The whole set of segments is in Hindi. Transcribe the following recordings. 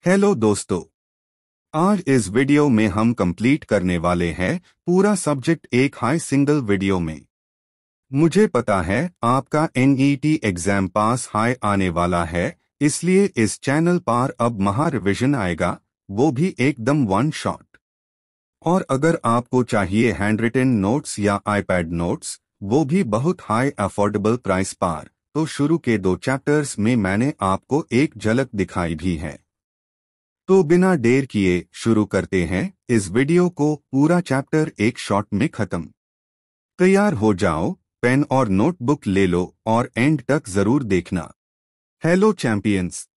हेलो दोस्तों। आज इस वीडियो में हम कंप्लीट करने वाले हैं पूरा सब्जेक्ट एक हाई सिंगल वीडियो में। मुझे पता है आपका एनईटी एग्जाम पास हाई आने वाला है, इसलिए इस चैनल पर अब महा रिविजन आएगा, वो भी एकदम वन शॉट। और अगर आपको चाहिए हैंड रिटन नोट्स या आईपैड नोट्स, वो भी बहुत हाई अफोर्डेबल प्राइस पर, तो शुरू के 2 चैप्टर्स में मैंने आपको एक झलक दिखाई भी है। तो बिना देर किए शुरू करते हैं इस वीडियो को। पूरा चैप्टर एक शॉट में खत्म। तैयार हो जाओ, पेन और नोटबुक ले लो और एंड तक जरूर देखना। हेलो चैंपियंस,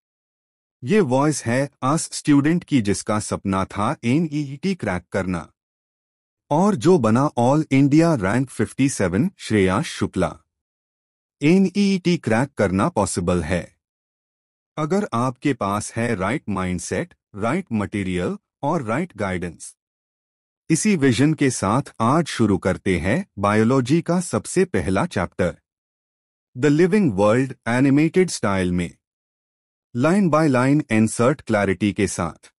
ये वॉइस है आस स्टूडेंट की जिसका सपना था एनईटी क्रैक करना और जो बना all India rank 57, Shreyas Shukla. NET crack करना पॉसिबल है अगर आपके पास है राइट माइंडसेट, राइट मटेरियल और राइट गाइडेंस। इसी विजन के साथ आज शुरू करते हैं बायोलॉजी का सबसे पहला chapter, the living world, animated style में, line by line insert clarity के साथ।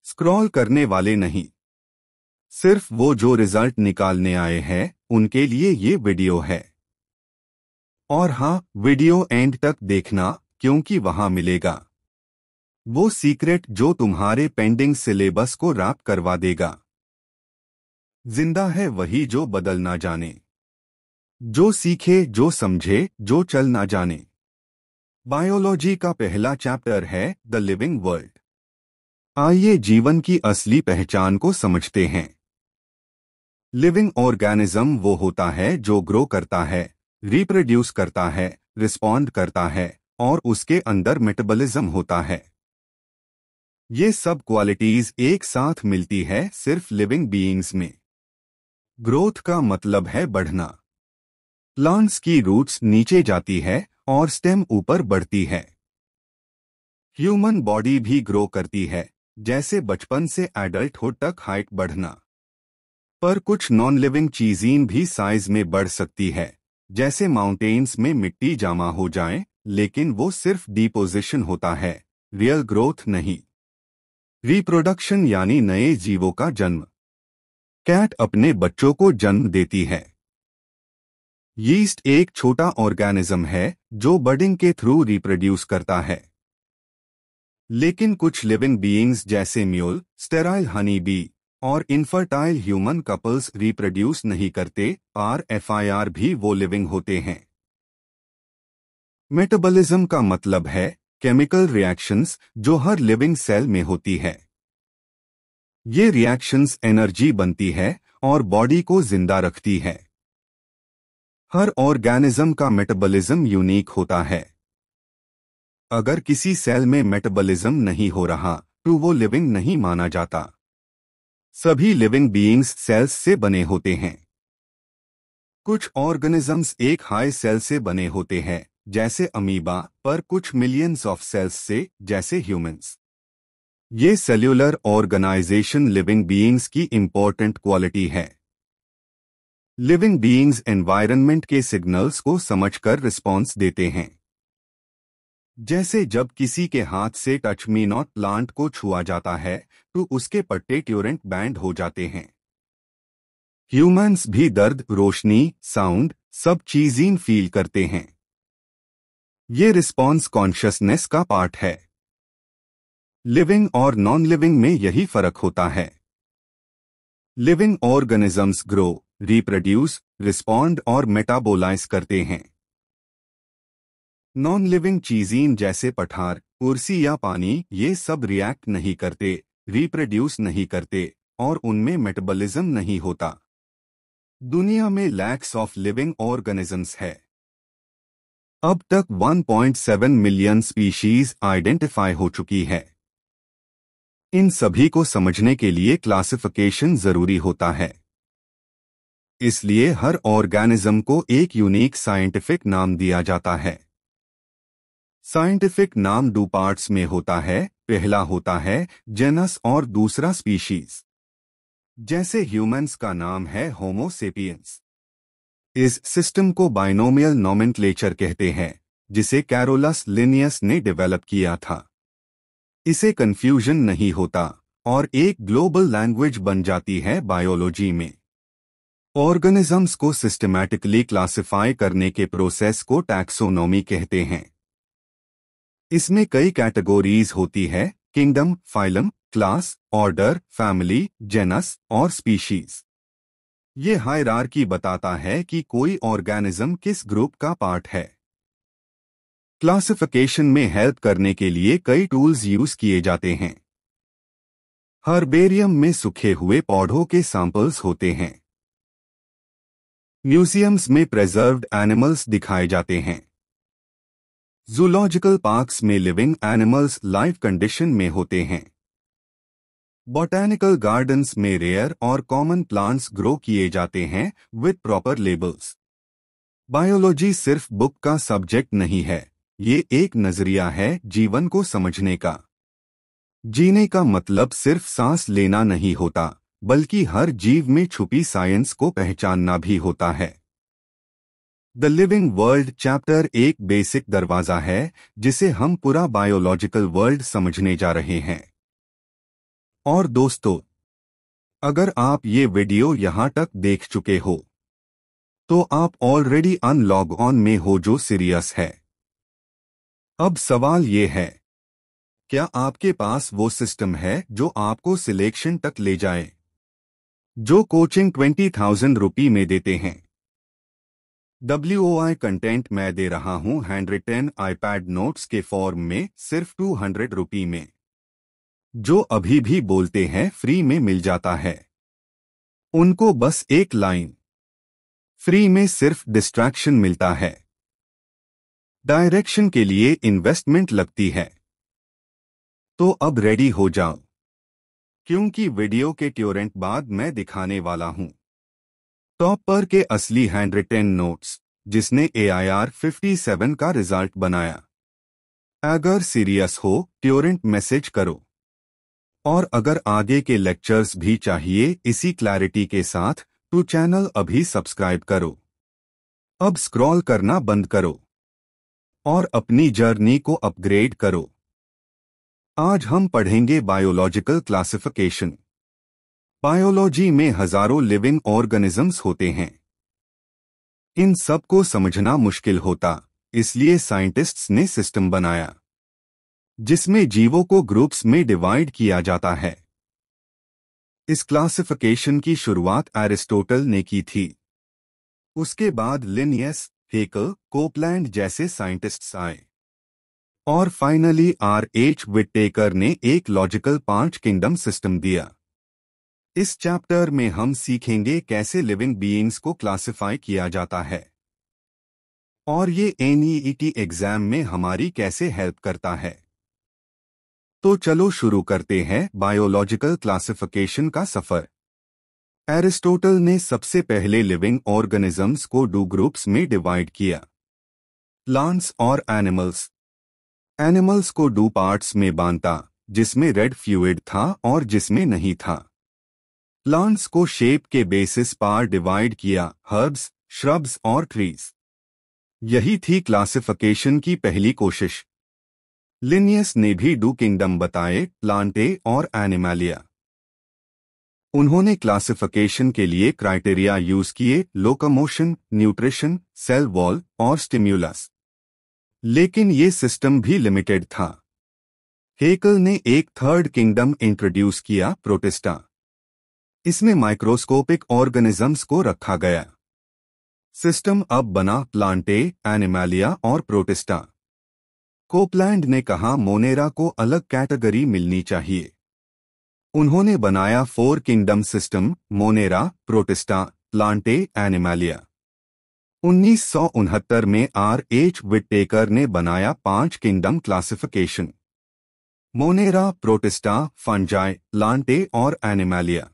स्क्रॉल करने वाले नहीं, सिर्फ वो जो रिजल्ट निकालने आए हैं उनके लिए ये वीडियो है। और हाँ, वीडियो एंड तक देखना क्योंकि वहां मिलेगा वो सीक्रेट जो तुम्हारे पेंडिंग सिलेबस को रैप करवा देगा। जिंदा है वही जो बदल ना जाने, जो सीखे, जो समझे, जो चल ना जाने। बायोलॉजी का पहला चैप्टर है द लिविंग वर्ल्ड। आइए जीवन की असली पहचान को समझते हैं। लिविंग ऑर्गेनिज्म वो होता है जो ग्रो करता है, रिप्रोड्यूस करता है, रिस्पॉन्ड करता है और उसके अंदर मेटाबॉलिज्म होता है। ये सब क्वालिटीज एक साथ मिलती है सिर्फ लिविंग बीइंग्स में। ग्रोथ का मतलब है बढ़ना। प्लांट्स की रूट्स नीचे जाती है और स्टेम ऊपर बढ़ती है। ह्यूमन बॉडी भी ग्रो करती है, जैसे बचपन से एडल्टहुड तक हाइट बढ़ना। पर कुछ नॉन लिविंग चीजें भी साइज में बढ़ सकती है, जैसे माउंटेन्स में मिट्टी जमा हो जाए, लेकिन वो सिर्फ डिपोजिशन होता है, रियल ग्रोथ नहीं। रिप्रोडक्शन यानी नए जीवों का जन्म। कैट अपने बच्चों को जन्म देती है। यीस्ट एक छोटा ऑर्गेनिज्म है जो बडिंग के थ्रू रिप्रोड्यूस करता है। लेकिन कुछ लिविंग बीइंग्स जैसे म्यूल, स्टेराइल हनी बी और इनफर्टाइल ह्यूमन कपल्स रिप्रोड्यूस नहीं करते, FIR भी वो लिविंग होते हैं। मेटाबॉलिज्म का मतलब है केमिकल रिएक्शंस जो हर लिविंग सेल में होती है। ये रिएक्शंस एनर्जी बनती है और बॉडी को जिंदा रखती है। हर ऑर्गेनिज्म का मेटाबॉलिज्म यूनिक होता है। अगर किसी सेल में मेटाबॉलिज्म नहीं हो रहा तो वो लिविंग नहीं माना जाता। सभी लिविंग बीइंग्स सेल्स से बने होते हैं। कुछ ऑर्गेनिजम्स एक हाई सेल से बने होते हैं, जैसे अमीबा, पर कुछ मिलियंस ऑफ सेल्स से, जैसे ह्यूमंस। ये सेल्यूलर ऑर्गेनाइजेशन लिविंग बीइंग्स की इंपॉर्टेंट क्वालिटी है। लिविंग बीइंग्स एनवायरनमेंट के सिग्नल्स को समझकर रिस्पॉन्स देते हैं। जैसे जब किसी के हाथ से टच मी नॉट प्लांट को छुआ जाता है तो उसके पट्टे ट्यूरेंट बैंड हो जाते हैं। ह्यूमंस भी दर्द, रोशनी, साउंड, सब चीजें फील करते हैं। ये रिस्पॉन्स कॉन्शियसनेस का पार्ट है। लिविंग और नॉन लिविंग में यही फर्क होता है। Living organisms grow, reproduce, respond और मेटाबोलाइज करते हैं। नॉन लिविंग चीजें जैसे पठार, कुर्सी या पानी, ये सब रिएक्ट नहीं करते, रिप्रोड्यूस नहीं करते और उनमें मेटाबॉलिज्म नहीं होता। दुनिया में लैक्स ऑफ लिविंग ऑर्गेनिजम्स है। अब तक 1.7 मिलियन स्पीशीज आइडेंटिफाई हो चुकी है। इन सभी को समझने के लिए क्लासिफिकेशन जरूरी होता है। इसलिए हर ऑर्गेनिज्म को एक यूनिक साइंटिफिक नाम दिया जाता है। साइंटिफिक नाम 2 पार्ट्स में होता है। पहला होता है जेनस और दूसरा स्पीशीज। जैसे ह्यूमंस का नाम है होमो सेपियंस। इस सिस्टम को बाइनोमियल नोमेनक्लेचर कहते हैं, जिसे कैरोलस लिनियस ने डेवलप किया था। इसे कंफ्यूजन नहीं होता और एक ग्लोबल लैंग्वेज बन जाती है बायोलॉजी में। ऑर्गेनिजम्स को सिस्टमैटिकली क्लासिफाई करने के प्रोसेस को टैक्सोनॉमी कहते हैं। इसमें कई कैटेगोरीज होती है: kingdom, phylum, class, order, family, genus और स्पीशीज। ये हायरार्की बताता है कि कोई ऑर्गेनिज्म किस ग्रुप का पार्ट है। क्लासिफिकेशन में हेल्प करने के लिए कई टूल्स यूज किए जाते हैं। हर्बेरियम में सूखे हुए पौधों के सैंपल्स होते हैं। म्यूजियम्स में प्रेजर्व्ड एनिमल्स दिखाए जाते हैं। जूलॉजिकल पार्क्स में लिविंग एनिमल्स लाइव कंडीशन में होते हैं। बॉटैनिकल गार्डन्स में रेयर और कॉमन प्लांट्स ग्रो किए जाते हैं विद प्रॉपर लेबल्स। बायोलॉजी सिर्फ बुक का सब्जेक्ट नहीं है, ये एक नजरिया है जीवन को समझने का। जीने का मतलब सिर्फ सांस लेना नहीं होता, बल्कि हर जीव में छुपी साइंस को पहचानना भी होता है। द लिविंग वर्ल्ड चैप्टर एक बेसिक दरवाजा है जिसे हम पूरा बायोलॉजिकल वर्ल्ड समझने जा रहे हैं। और दोस्तों, अगर आप ये वीडियो यहाँ तक देख चुके हो तो आप ऑलरेडी अनलॉग ऑन में हो, जो सीरियस है। अब सवाल ये है, क्या आपके पास वो सिस्टम है जो आपको सिलेक्शन तक ले जाए, जो कोचिंग 20,000 रुपये में देते हैं? WOI कंटेंट मैं दे रहा हूं हैंड रिटन आईपैड नोट्स के फॉर्म में सिर्फ 200 रुपये में। जो अभी भी बोलते हैं फ्री में मिल जाता है, उनको बस एक लाइन, फ्री में सिर्फ डिस्ट्रैक्शन मिलता है। डायरेक्शन के लिए इन्वेस्टमेंट लगती है। तो अब रेडी हो जाओ, क्योंकि वीडियो के ट्यूरेंट बाद मैं दिखाने वाला हूं टॉप पर के असली हैंड रिटन नोट्स, जिसने AIR 57 का रिजल्ट बनाया। अगर सीरियस हो ट्यूरेंट मैसेज करो। और अगर आगे के लेक्चर्स भी चाहिए इसी क्लैरिटी के साथ तो चैनल अभी सब्सक्राइब करो। अब स्क्रॉल करना बंद करो और अपनी जर्नी को अपग्रेड करो। आज हम पढ़ेंगे बायोलॉजिकल क्लासिफिकेशन। बायोलॉजी में हजारों लिविंग ऑर्गेनिजम्स होते हैं। इन सब को समझना मुश्किल होता, इसलिए साइंटिस्ट्स ने सिस्टम बनाया जिसमें जीवों को ग्रुप्स में डिवाइड किया जाता है। इस क्लासिफिकेशन की शुरुआत एरिस्टोटल ने की थी। उसके बाद लिनियस, हेकल, कोपलैंड जैसे साइंटिस्ट्स आए और फाइनली R.H. विटेकर ने एक लॉजिकल 5 किंगडम सिस्टम दिया। इस चैप्टर में हम सीखेंगे कैसे लिविंग बीइंग्स को क्लासिफाई किया जाता है और ये NEET एग्जाम में हमारी कैसे हेल्प करता है। तो चलो शुरू करते हैं बायोलॉजिकल क्लासिफिकेशन का सफर। एरिस्टोटल ने सबसे पहले लिविंग ऑर्गेनिजम्स को 2 ग्रुप्स में डिवाइड किया, प्लांट्स और एनिमल्स। एनिमल्स को 2 पार्ट्स में बांटा, जिसमें रेड फ्लूइड था और जिसमें नहीं था। प्लांट्स को शेप के बेसिस पर डिवाइड किया, हर्ब्स, श्रब्स और ट्रीज। यही थी क्लासिफिकेशन की पहली कोशिश। लिनियस ने भी 2 किंगडम बताए, प्लांटे और एनिमैलिया। उन्होंने क्लासिफिकेशन के लिए क्राइटेरिया यूज किए, लोकोमोशन, न्यूट्रिशन, सेल वॉल और स्टिम्युलस। लेकिन ये सिस्टम भी लिमिटेड था। हेकल ने एक 3rd किंगडम इंट्रोड्यूस किया, प्रोटिस्टा। इसमें माइक्रोस्कोपिक ऑर्गेनिजम्स को रखा गया। सिस्टम अब बना प्लांटे, एनिमैलिया और प्रोटिस्टा। कोपलैंड ने कहा मोनेरा को अलग कैटेगरी मिलनी चाहिए। उन्होंने बनाया 4 kingdom system, Monera, Protista, Plantae, Animalia. 1969 में R.H. विटेकर ने बनाया 5 kingdom classification, Monera, Protista, Fungi, Plantae और एनिमैलिया।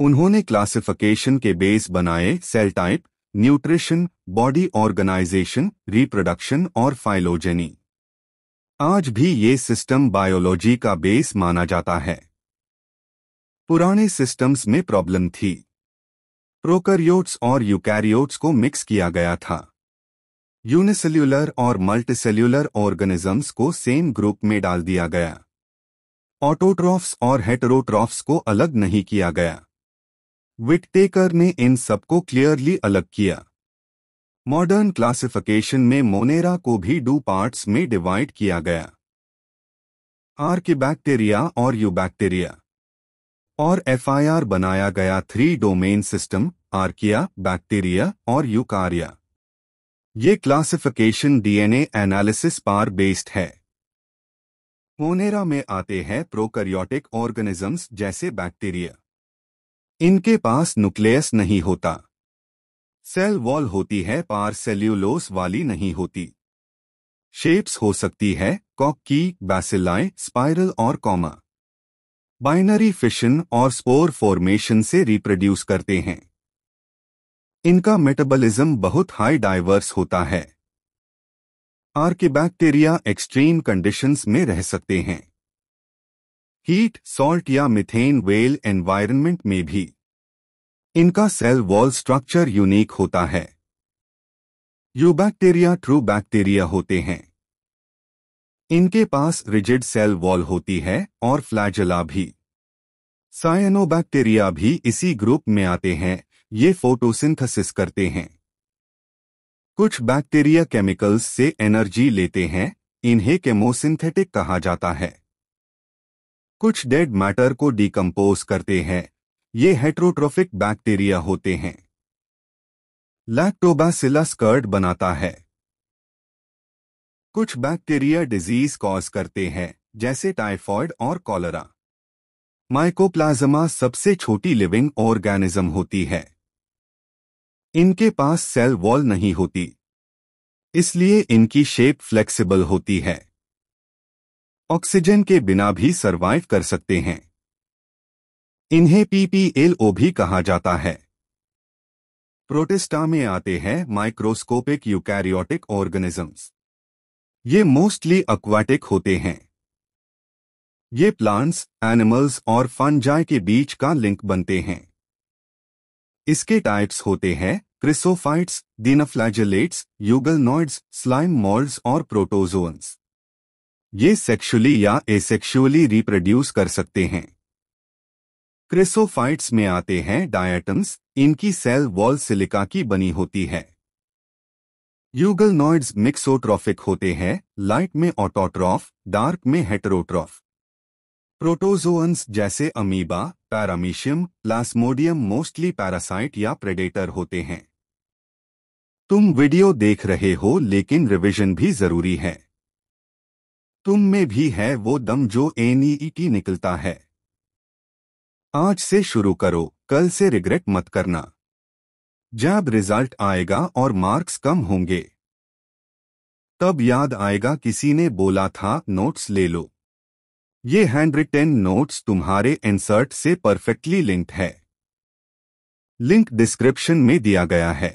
उन्होंने क्लासिफिकेशन के बेस बनाए cell type, nutrition, body organisation, reproduction और फाइलोजेनी। आज भी ये सिस्टम बायोलॉजी का बेस माना जाता है। पुराने सिस्टम्स में प्रॉब्लम थी। प्रोकैरियोट्स और यूकैरियोट्स को मिक्स किया गया था। यूनिसेल्यूलर और मल्टीसेल्यूलर ऑर्गेनिजम्स को सेम ग्रुप में डाल दिया गया। ऑटोट्रॉफ्स और हेटेरोट्रॉफ्स को अलग नहीं किया गया। विटटेकर ने इन सबको क्लियरली अलग किया। मॉडर्न क्लासिफिकेशन में मोनेरा को भी 2 पार्ट्स में डिवाइड किया गया, आर्किबैक्टीरिया और यूबैक्टीरिया, और FIR बनाया गया 3 डोमेन सिस्टम, आर्किया, बैक्टीरिया और यूकारिया। ये क्लासिफिकेशन DNA एनालिसिस पर बेस्ड है। मोनेरा में आते हैं प्रोकैरियोटिक ऑर्गेनिजम्स जैसे बैक्टीरिया। इनके पास न्यूक्लियस नहीं होता, सेल वॉल होती है पर सेल्यूलोस वाली नहीं होती। शेप्स हो सकती है कॉकी, बैसिलाई, स्पाइरल और कॉमा। बाइनरी फिशन और स्पोर फॉर्मेशन से रिप्रोड्यूस करते हैं। इनका मेटाबॉलिज्म बहुत हाई डाइवर्स होता है। आर्किबैक्टीरिया एक्सट्रीम कंडीशंस में रह सकते हैं, हीट, सॉल्ट या मीथेन वेल एनवायरनमेंट में भी। इनका सेल वॉल स्ट्रक्चर यूनिक होता है। यूबैक्टीरिया ट्रू बैक्टीरिया होते हैं। इनके पास रिजिड सेल वॉल होती है और फ्लैजेला भी। साइनोबैक्टीरिया भी इसी ग्रुप में आते हैं। ये फोटोसिंथेसिस करते हैं। कुछ बैक्टीरिया केमिकल्स से एनर्जी लेते हैं, इन्हें केमोसिंथेटिक कहा जाता है। कुछ डेड मैटर को डिकम्पोज करते हैं, ये हेटेरोट्रोफिक बैक्टीरिया होते हैं। लैक्टोबैसिलस कर्ड बनाता है। कुछ बैक्टीरिया डिजीज कॉज करते हैं, जैसे टाइफॉइड और कॉलरा। माइकोप्लाज्मा सबसे छोटी लिविंग ऑर्गेनिज्म होती है। इनके पास सेल वॉल नहीं होती, इसलिए इनकी शेप फ्लेक्सिबल होती है। ऑक्सीजन के बिना भी सरवाइव कर सकते हैं। इन्हें PPLO भी कहा जाता है। प्रोटिस्टा में आते हैं माइक्रोस्कोपिक यूकैरियोटिक ऑर्गेनिजम्स। ये मोस्टली एक्वाटिक होते हैं। ये प्लांट्स, एनिमल्स और फंजाई के बीच का लिंक बनते हैं। इसके टाइप्स होते हैं क्रिसोफाइट्स, दिनोफ्लैजेलेट्स, यूगलनॉइड्स, स्लाइम मोल्ड्स और प्रोटोजोअन्स। ये सेक्सुअली या एसेक्सुअली रिप्रोड्यूस कर सकते हैं। क्रिसोफाइट्स में आते हैं डायटम्स, इनकी सेल वॉल सिलिका की बनी होती है। यूगलनॉइड्स मिक्सोट्रॉफिक होते हैं, लाइट में ऑटोट्रॉफ, डार्क में हेटेरोट्रॉफ। प्रोटोजोअन्स जैसे amoeba, paramecium, Plasmodium mostly parasite या प्रेडेटर होते हैं। तुम वीडियो देख रहे हो लेकिन रिवीजन भी जरूरी है। तुम में भी है वो दम जो NEET निकलता है। आज से शुरू करो, कल से रिग्रेट मत करना। जब रिजल्ट आएगा और मार्क्स कम होंगे, तब याद आएगा किसी ने बोला था नोट्स ले लो। ये हैंड रिटेन नोट्स तुम्हारे इंसर्ट से परफेक्टली लिंक्ड है। लिंक डिस्क्रिप्शन में दिया गया है।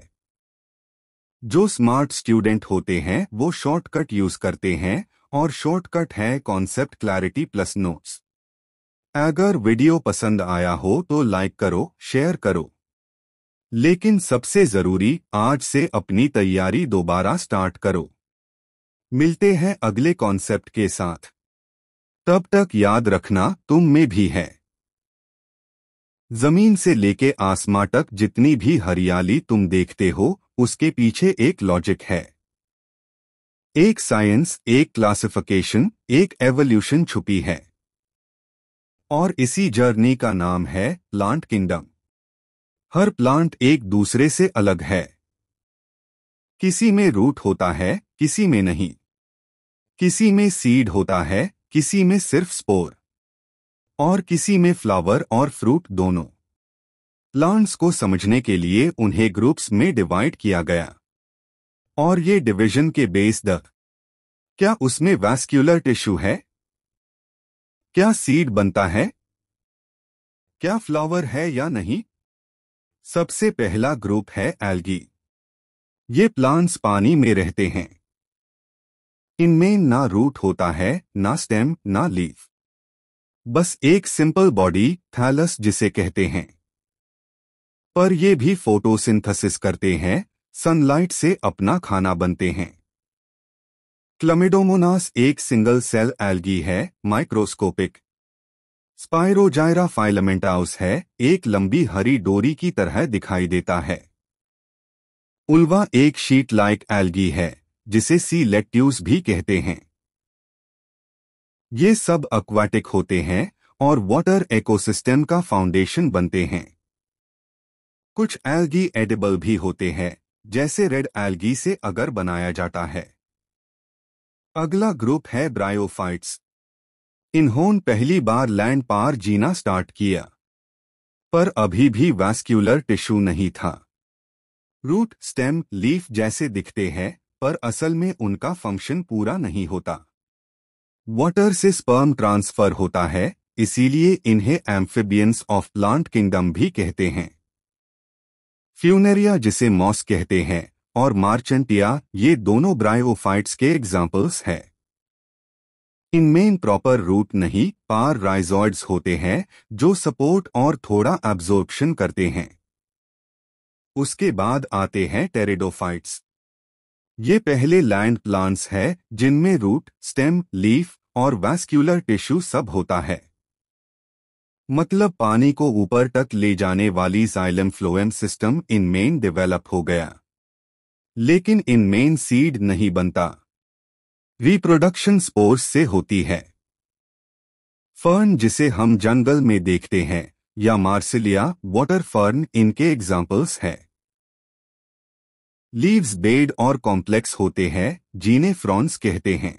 जो स्मार्ट स्टूडेंट होते हैं वो शॉर्टकट यूज करते हैं, और शॉर्टकट है कॉन्सेप्ट क्लैरिटी प्लस नोट्स। अगर वीडियो पसंद आया हो तो लाइक करो, शेयर करो। लेकिन सबसे जरूरी, आज से अपनी तैयारी दोबारा स्टार्ट करो। मिलते हैं अगले कॉन्सेप्ट के साथ। तब तक याद रखना तुम में भी है। जमीन से लेके आसमां तक जितनी भी हरियाली तुम देखते हो, उसके पीछे एक लॉजिक है। एक साइंस, एक क्लासिफिकेशन, एक एवोल्यूशन छुपी है। और इसी जर्नी का नाम है प्लांट किंगडम। हर प्लांट एक दूसरे से अलग है। किसी में रूट होता है, किसी में नहीं। किसी में सीड होता है, किसी में सिर्फ स्पोर, और किसी में फ्लावर और फ्रूट दोनों। प्लांट्स को समझने के लिए उन्हें ग्रुप्स में डिवाइड किया गया, और ये डिवीजन के बेस द क्या उसमें वैस्क्यूलर टिश्यू है? क्या सीड बनता है? क्या फ्लावर है या नहीं? सबसे पहला ग्रुप है एल्गी। ये प्लांट्स पानी में रहते हैं। इनमें ना रूट होता है, ना स्टेम, ना लीफ। बस एक सिंपल बॉडी, थैलस जिसे कहते हैं। पर ये भी फोटोसिंथेसिस करते हैं, सनलाइट से अपना खाना बनते हैं। क्लमिडोमोनास एक सिंगल सेल एल्गी है, माइक्रोस्कोपिक। स्पाइरोजाइरा फाइलमेंटाउस है, एक लंबी हरी डोरी की तरह दिखाई देता है। उल्वा एक शीट लाइक एल्गी है, जिसे सी लेट्यूस भी कहते हैं। ये सब एक्वाटिक होते हैं और वाटर इकोसिस्टम का फाउंडेशन बनते हैं। कुछ एल्गी एडिबल भी होते हैं, जैसे रेड एल्गी से अगर बनाया जाता है। अगला ग्रुप है ब्रायोफाइट्स। इन्होंने पहली बार लैंड पार जीना स्टार्ट किया, पर अभी भी वैस्क्यूलर टिश्यू नहीं था। रूट, स्टेम, लीफ जैसे दिखते हैं, पर असल में उनका फंक्शन पूरा नहीं होता। वाटर से स्पर्म ट्रांसफर होता है, इसीलिए इन्हें एम्फिबियंस ऑफ प्लांट किंगडम भी कहते हैं। फ्यूनेरिया, जिसे मॉस कहते हैं, और मार्चेंटिया, ये दोनों ब्रायोफाइट्स के एग्जाम्पल्स हैं। इनमें प्रॉपर रूट नहीं, पार राइजॉइड्स होते हैं, जो सपोर्ट और थोड़ा एब्जॉर्प्शन करते हैं। उसके बाद आते हैं टेरिडोफाइट्स। ये पहले लैंड प्लांट्स है, जिनमें रूट, स्टेम, लीफ और वैस्क्यूलर टिश्यू सब होता है। मतलब पानी को ऊपर तक ले जाने वाली जाइलम फ्लोएम सिस्टम इनमें डेवलप हो गया, लेकिन इनमें सीड नहीं बनता। रिप्रोडक्शन स्पोर्स से होती है। फर्न, जिसे हम जंगल में देखते हैं, या मार्सिलिया वाटर फर्न, इनके एग्जाम्पल्स हैं। लीव्स बेड और कॉम्प्लेक्स होते हैं, जिन्हें फ्रॉन्स कहते हैं।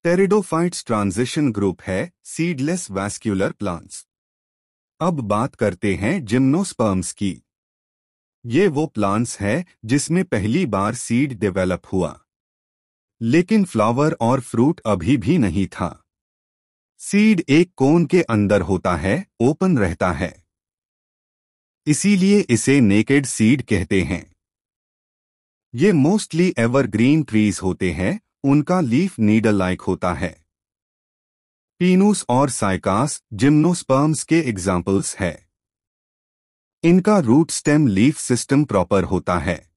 टेरिडोफाइट्स ट्रांजिशन ग्रुप है, सीडलेस वैस्क्यूलर प्लांट्स। अब बात करते हैं जिम्नोस्पर्म्स की। ये वो प्लांट्स है जिसमें पहली बार सीड डेवलप हुआ, लेकिन फ्लावर और फ्रूट अभी भी नहीं था। सीड एक कोन के अंदर होता है, ओपन रहता है, इसीलिए इसे नेकेड सीड कहते हैं। ये मोस्टली एवरग्रीन ट्रीज होते हैं, उनका लीफ नीडल लाइक होता है। पीनूस और साइकास जिम्नोस्पर्म्स के एग्जाम्पल्स है। इनका root, stem, leaf system proper होता है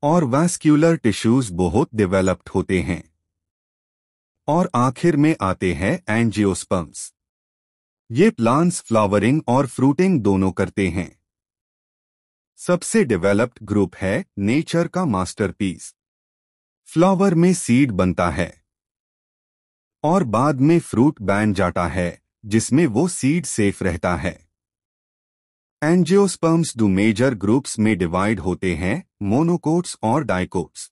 और वैस्क्यूलर टिश्यूज बहुत डेवलप्ड होते हैं। और आखिर में आते हैं एंजियोस्पर्म्स। ये प्लांट्स फ्लावरिंग और फ्रूटिंग दोनों करते हैं। सबसे डेवलप्ड ग्रुप है नेचर का मास्टरपीस। फ्लावर में सीड बनता है और बाद में फ्रूट बन जाता है, जिसमें वो सीड सेफ रहता है। एंजियोस्पर्म्स दो मेजर ग्रुप्स में डिवाइड होते हैं, मोनोकोट्स और डाइकोट्स।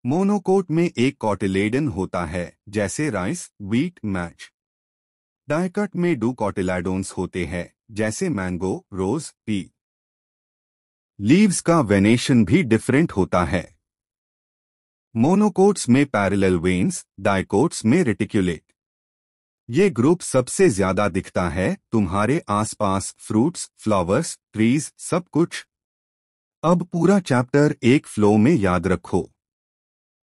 मोनोकोट में एक कॉटिलेडन होता है, जैसे राइस, व्हीट, मैच। डाइकोट में दो कॉटिलेडोन्स होते हैं, जैसे मैंगो, रोज, पी। लीव्स का वेनेशन भी डिफरेंट होता है। मोनोकोट्स में पैरेलल वेन्स, डाइकोट्स में रेटिकुलेट। ये ग्रुप सबसे ज्यादा दिखता है तुम्हारे आसपास, फ्रूट्स, फ्लावर्स, ट्रीज, सब कुछ। अब पूरा चैप्टर एक फ्लो में याद रखो।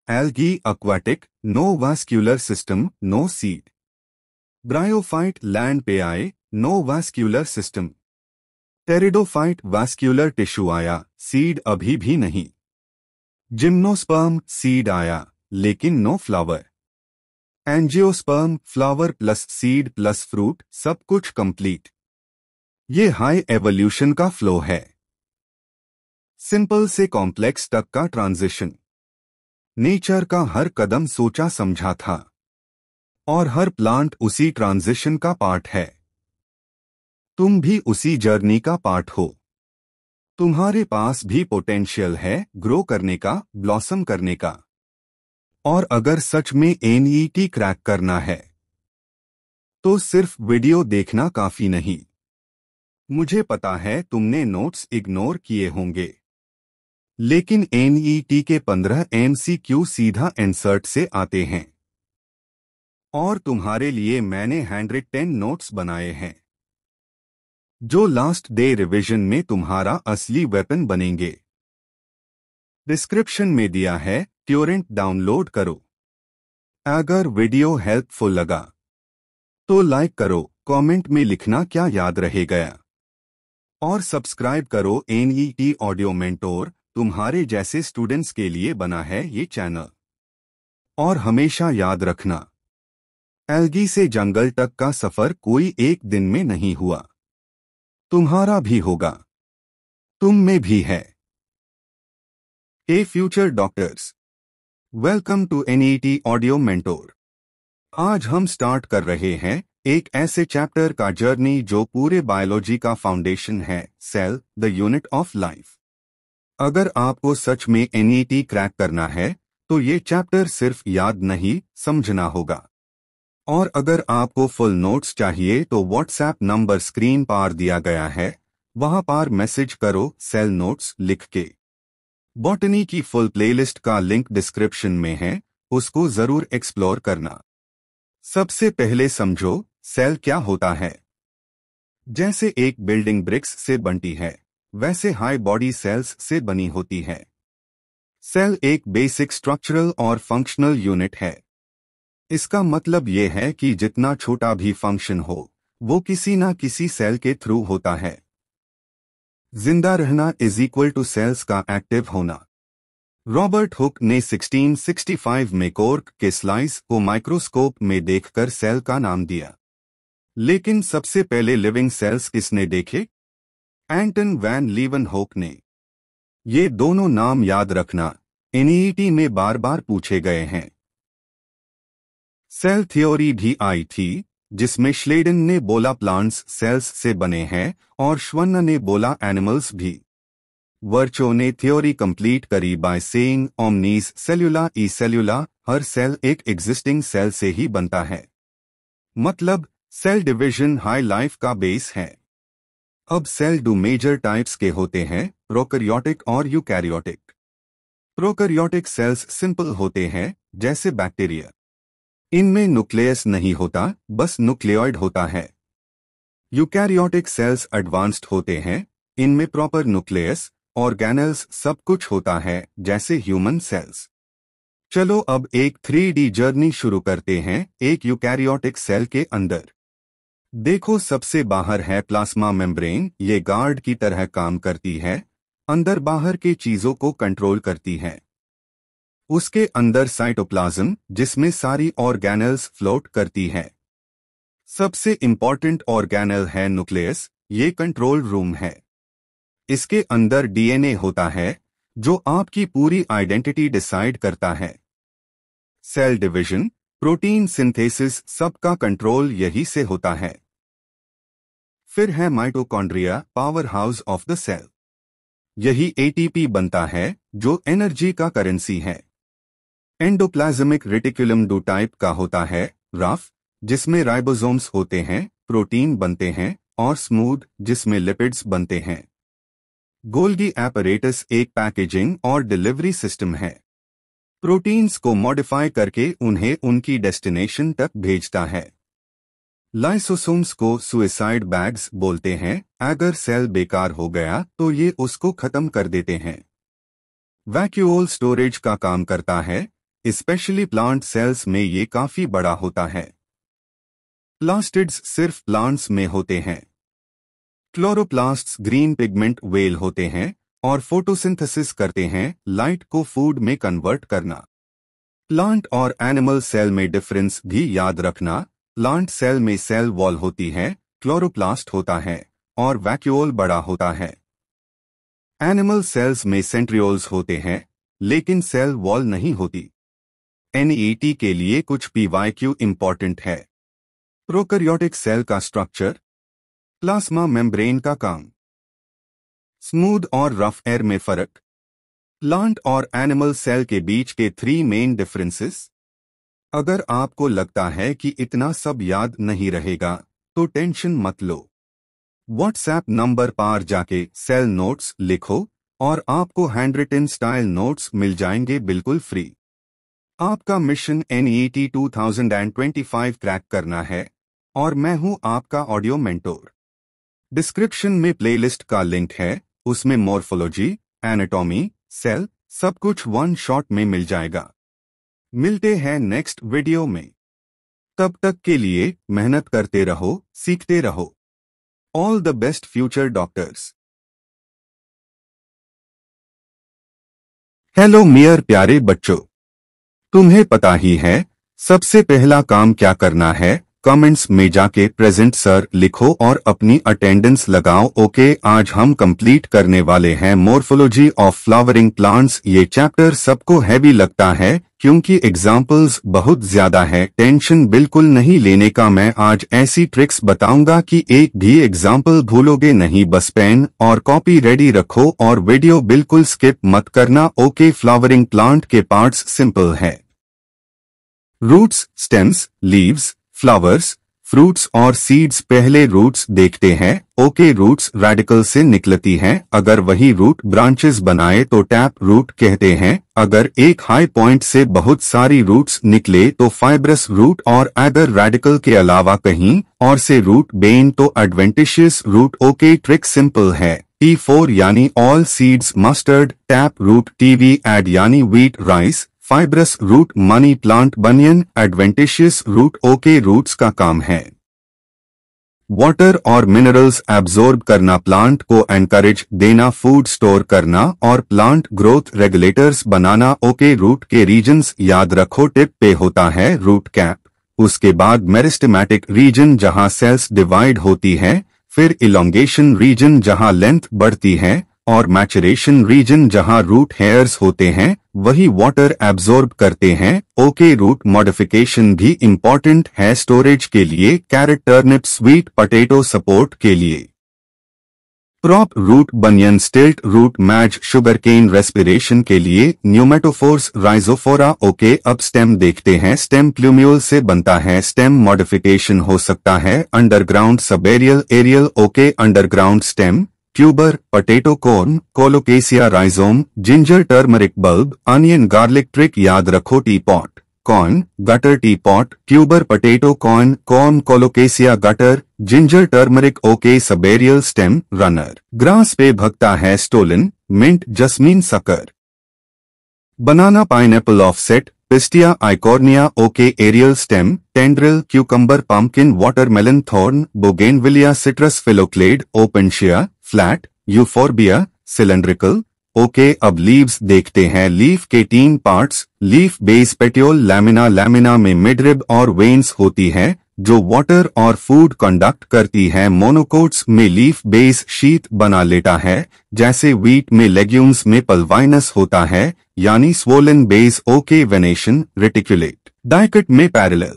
Algae aquatic, no vascular system, no seed. Bryophyte land पे आए, no vascular system. Pteridophyte vascular tissue आया, सीड अभी भी नहीं। जिम्नोस्पर्म सीड आया, लेकिन no flower. Angiosperm flower plus seed plus fruit, सब कुछ कंप्लीट। ये हाई एवोल्यूशन का फ्लो है। सिंपल से कॉम्प्लेक्स तक का ट्रांजिशन। नेचर का हर कदम सोचा समझा था और हर प्लांट उसी ट्रांजिशन का पार्ट है। तुम भी उसी जर्नी का पार्ट हो। तुम्हारे पास भी पोटेंशियल है ग्रो करने का, ब्लॉसम करने का। और अगर सच में एनईटी क्रैक करना है, तो सिर्फ वीडियो देखना काफी नहीं। मुझे पता है तुमने नोट्स इग्नोर किए होंगे, लेकिन एनईटी के 15 एमसीक्यू सीधा आंसर से आते हैं। और तुम्हारे लिए मैंने 110 नोट्स बनाए हैं, जो लास्ट डे रिवीजन में तुम्हारा असली वेपन बनेंगे। डिस्क्रिप्शन में दिया है, टोरेंट डाउनलोड करो। अगर वीडियो हेल्पफुल लगा तो लाइक करो, कमेंट में लिखना क्या याद रह गया, और सब्सक्राइब करो। एनईटी ऑडियो मेंटोर तुम्हारे जैसे स्टूडेंट्स के लिए बना है ये चैनल। और हमेशा याद रखना, एल्गी से जंगल तक का सफर कोई एक दिन में नहीं हुआ। तुम्हारा भी होगा। तुम में भी है। Hey future doctors, welcome to NET audio mentor. आज हम स्टार्ट कर रहे हैं एक ऐसे चैप्टर का जर्नी जो पूरे बायोलॉजी का फाउंडेशन है, cell, the unit of life. अगर आपको सच में एनईटी क्रैक करना है तो ये चैप्टर सिर्फ याद नहीं, समझना होगा। और अगर आपको फुल नोट्स चाहिए तो व्हाट्सएप नंबर स्क्रीन पर दिया गया है, वहां पर मैसेज करो सेल नोट्स लिख के। बॉटनी की फुल प्लेलिस्ट का लिंक डिस्क्रिप्शन में है, उसको जरूर एक्सप्लोर करना। सबसे पहले समझो सेल क्या होता है। जैसे एक बिल्डिंग ब्रिक्स से बनती है, वैसे हाई बॉडी सेल्स से बनी होती है। सेल एक बेसिक स्ट्रक्चरल और फंक्शनल यूनिट है। इसका मतलब यह है कि जितना छोटा भी फंक्शन हो, वो किसी ना किसी सेल के थ्रू होता है। जिंदा रहना इज इक्वल टू सेल्स का एक्टिव होना। रॉबर्ट हुक ने 1665 में कॉर्क के स्लाइस को माइक्रोस्कोप में देखकर सेल का नाम दिया। लेकिन सबसे पहले लिविंग सेल्स किसने देखे? एंटन वैन लीवनहोक ने। ये दोनों नाम याद रखना, एनईटी में बार बार पूछे गए हैं। सेल थ्योरी भी आई थी, जिसमें श्लेडन ने बोला प्लांट्स सेल्स से बने हैं और श्वन्न ने बोला एनिमल्स भी। वर्चो ने थ्योरी कंप्लीट करी by saying omnis cellula e cellula, हर सेल एक एग्जिस्टिंग सेल से ही बनता है। मतलब सेल डिवीजन हाई लाइफ का बेस है। अब सेल दो मेजर टाइप्स के होते हैं, प्रोकैरियोटिक और यूकैरियोटिक। प्रोकैरियोटिक सेल्स सिंपल होते हैं, जैसे बैक्टीरिया। इनमें न्यूक्लियस नहीं होता, बस न्यूक्लियोइड होता है। यूकैरियोटिक सेल्स एडवांस्ड होते हैं, इनमें प्रॉपर न्यूक्लियस, ऑर्गेनेल्स सब कुछ होता है, जैसे ह्यूमन सेल्स। चलो अब एक 3D जर्नी शुरू करते हैं एक यूकैरियोटिक सेल के अंदर। देखो सबसे बाहर है प्लाज्मा मेम्ब्रेन, ये गार्ड की तरह काम करती है, अंदर बाहर के चीजों को कंट्रोल करती है। उसके अंदर साइटोप्लाज्म, जिसमें सारी ऑर्गेनेल्स फ्लोट करती है। सबसे इंपॉर्टेंट ऑर्गेनेल है न्यूक्लियस, ये कंट्रोल रूम है। इसके अंदर डीएनए होता है, जो आपकी पूरी आइडेंटिटी डिसाइड करता है। सेल डिवीजन, प्रोटीन सिंथेसिस, सबका कंट्रोल यही से होता है। फिर है mitochondria, powerhouse of the cell. यही एटीपी बनता है, जो एनर्जी का करेंसी है। एंडोप्लाज्मिक रेटिकुलम दो टाइप का होता है, रफ, जिसमें राइबोसोम्स होते हैं, प्रोटीन बनते हैं, और स्मूथ, जिसमें लिपिड्स बनते हैं। गोल्गी एपरेटस एक पैकेजिंग और डिलीवरी सिस्टम है। प्रोटीन्स को मॉडिफाई करके उन्हें उनकी डेस्टिनेशन तक भेजता है। लाइसोसोम्स को सुइसाइड बैग्स बोलते हैं, अगर सेल बेकार हो गया तो ये उसको खत्म कर देते हैं। वैक्यूओल स्टोरेज का काम करता है, स्पेशली प्लांट सेल्स में ये काफी बड़ा होता है। प्लास्टिड्स सिर्फ प्लांट्स में होते हैं। क्लोरोप्लास्ट्स ग्रीन पिगमेंट वेल होते हैं और फोटोसिंथेसिस करते हैं, लाइट को फूड में कन्वर्ट करना। प्लांट और एनिमल सेल में डिफरेंस भी याद रखना, प्लांट सेल में सेल वॉल होती है, क्लोरोप्लास्ट होता है, और वैक्यूओल बड़ा होता है। एनिमल सेल्स में सेंट्रियोल्स होते हैं, लेकिन सेल वॉल नहीं होती। एनईटी के लिए कुछ पीवाईक्यू इंपॉर्टेंट है। प्रोकैरियोटिक सेल का स्ट्रक्चर, प्लाज्मा मेम्ब्रेन का काम, स्मूथ और रफ एयर में फर्क, प्लांट और एनिमल सेल के बीच के 3 मेन डिफरेंसेस। अगर आपको लगता है कि इतना सब याद नहीं रहेगा, तो टेंशन मत लो। व्हाट्सएप नंबर पर जाके सेल नोट्स लिखो और आपको हैंडरिटन स्टाइल नोट्स मिल जाएंगे बिल्कुल फ्री। आपका मिशन एनईटी 2025 क्रैक करना है, और मैं हूं आपका ऑडियो मेंटोर। डिस्क्रिप्शन में प्लेलिस्ट का लिंक है, उसमें मॉर्फोलॉजी, एनाटॉमी, सेल, सब कुछ वन शॉट में मिल जाएगा। मिलते हैं नेक्स्ट वीडियो में। तब तक के लिए मेहनत करते रहो, सीखते रहो। All the best future doctors. Hello मेरे प्यारे बच्चों, तुम्हें पता ही है सबसे पहला काम क्या करना है, कमेंट्स में जाके प्रेजेंट सर लिखो और अपनी अटेंडेंस लगाओ। ओके, आज हम कंप्लीट करने वाले हैं मॉर्फोलॉजी ऑफ फ्लावरिंग प्लांट्स। ये चैप्टर सबको हैवी लगता है क्योंकि एग्जाम्पल्स बहुत ज्यादा है। टेंशन बिल्कुल नहीं लेने का, मैं आज ऐसी ट्रिक्स बताऊंगा कि एक भी एग्जाम्पल भूलोगे नहीं। बस पेन और कॉपी रेडी रखो और वीडियो बिल्कुल स्किप मत करना। ओके, फ्लावरिंग प्लांट के पार्ट्स सिंपल है। Roots, stems, leaves, flowers, fruits और सीड्स। पहले रूट्स देखते हैं। ओके, रूट्स रेडिकल से निकलती हैं। अगर वही रूट ब्रांचेस बनाए तो टैप रूट कहते हैं। अगर एक हाई पॉइंट से बहुत सारी रूट्स निकले तो फाइब्रस रूट, और अगर रेडिकल के अलावा कहीं और से रूट बेन तो adventitious root. Okay, trick simple है। T4 यानी all seeds mustard, tap root TV ad यानी wheat rice, fibrous root money plant banyan, adventitious root. Okay, roots का काम है वाटर और मिनरल्स एब्जॉर्ब करना, प्लांट को एनकरेज देना, फूड स्टोर करना और प्लांट ग्रोथ रेगुलेटर्स बनाना। ओके, रूट के रीजन्स याद रखो। टिप पे होता है रूट कैप, उसके बाद मेरिस्टेमेटिक रीजन जहां सेल्स डिवाइड होती है, फिर इलोंगेशन रीजन जहां लेंथ बढ़ती है, और मैचुरेशन रीजन जहां रूट हेयर्स होते हैं वही वाटर एब्जॉर्ब करते हैं। ओके, रूट मॉडिफिकेशन भी इम्पोर्टेंट है स्टोरेज के लिए, carrot, turnip, sweet potato support के लिए। क्रॉप रूट बनियन, स्टिल्ट रूट, मैज, शुगरकेन रेस्पिरेशन के लिए, न्यूमेटोफोर्स, राइजोफोरा। ओके, अब स्टेम देखते हैं। स्टेम प्लूम्यूल से बनता है। स्टेम मॉडिफिकेशन हो सकता है underground, subaerial, aerial. Okay, underground stem, tuber, potato corn, colocasia, rhizome, ginger, turmeric bulb, onion, garlic. Trick याद रखो, T pot corn, gutter, T pot, tuber, potato corn, corn, colocasia, gutter, ginger, turmeric. Okay, subaerial stem, runner, grass पे भगता है, stolon, mint, jasmine, sucker, banana, pineapple, offset, pistia, eichhornia. Okay, aerial stem, tendril, cucumber, pumpkin, watermelon, thorn, bougainvillea, citrus, phylloclade, opuntia, flat, euphorbia, cylindrical. Okay, अब लीव्स देखते हैं। लीफ के 3 parts, leaf, base, petiole, lamina. Lamina में मिडरिब और वेन्स होती है जो वाटर और फूड कंडक्ट करती है। मोनोकोट्स में लीफ बेस शीट बना लेता है, जैसे व्हीट में लेग्यूम्स में पल्वाइनस होता है यानी swollen base. Okay, venation, reticulate, dicot में पैरेलल,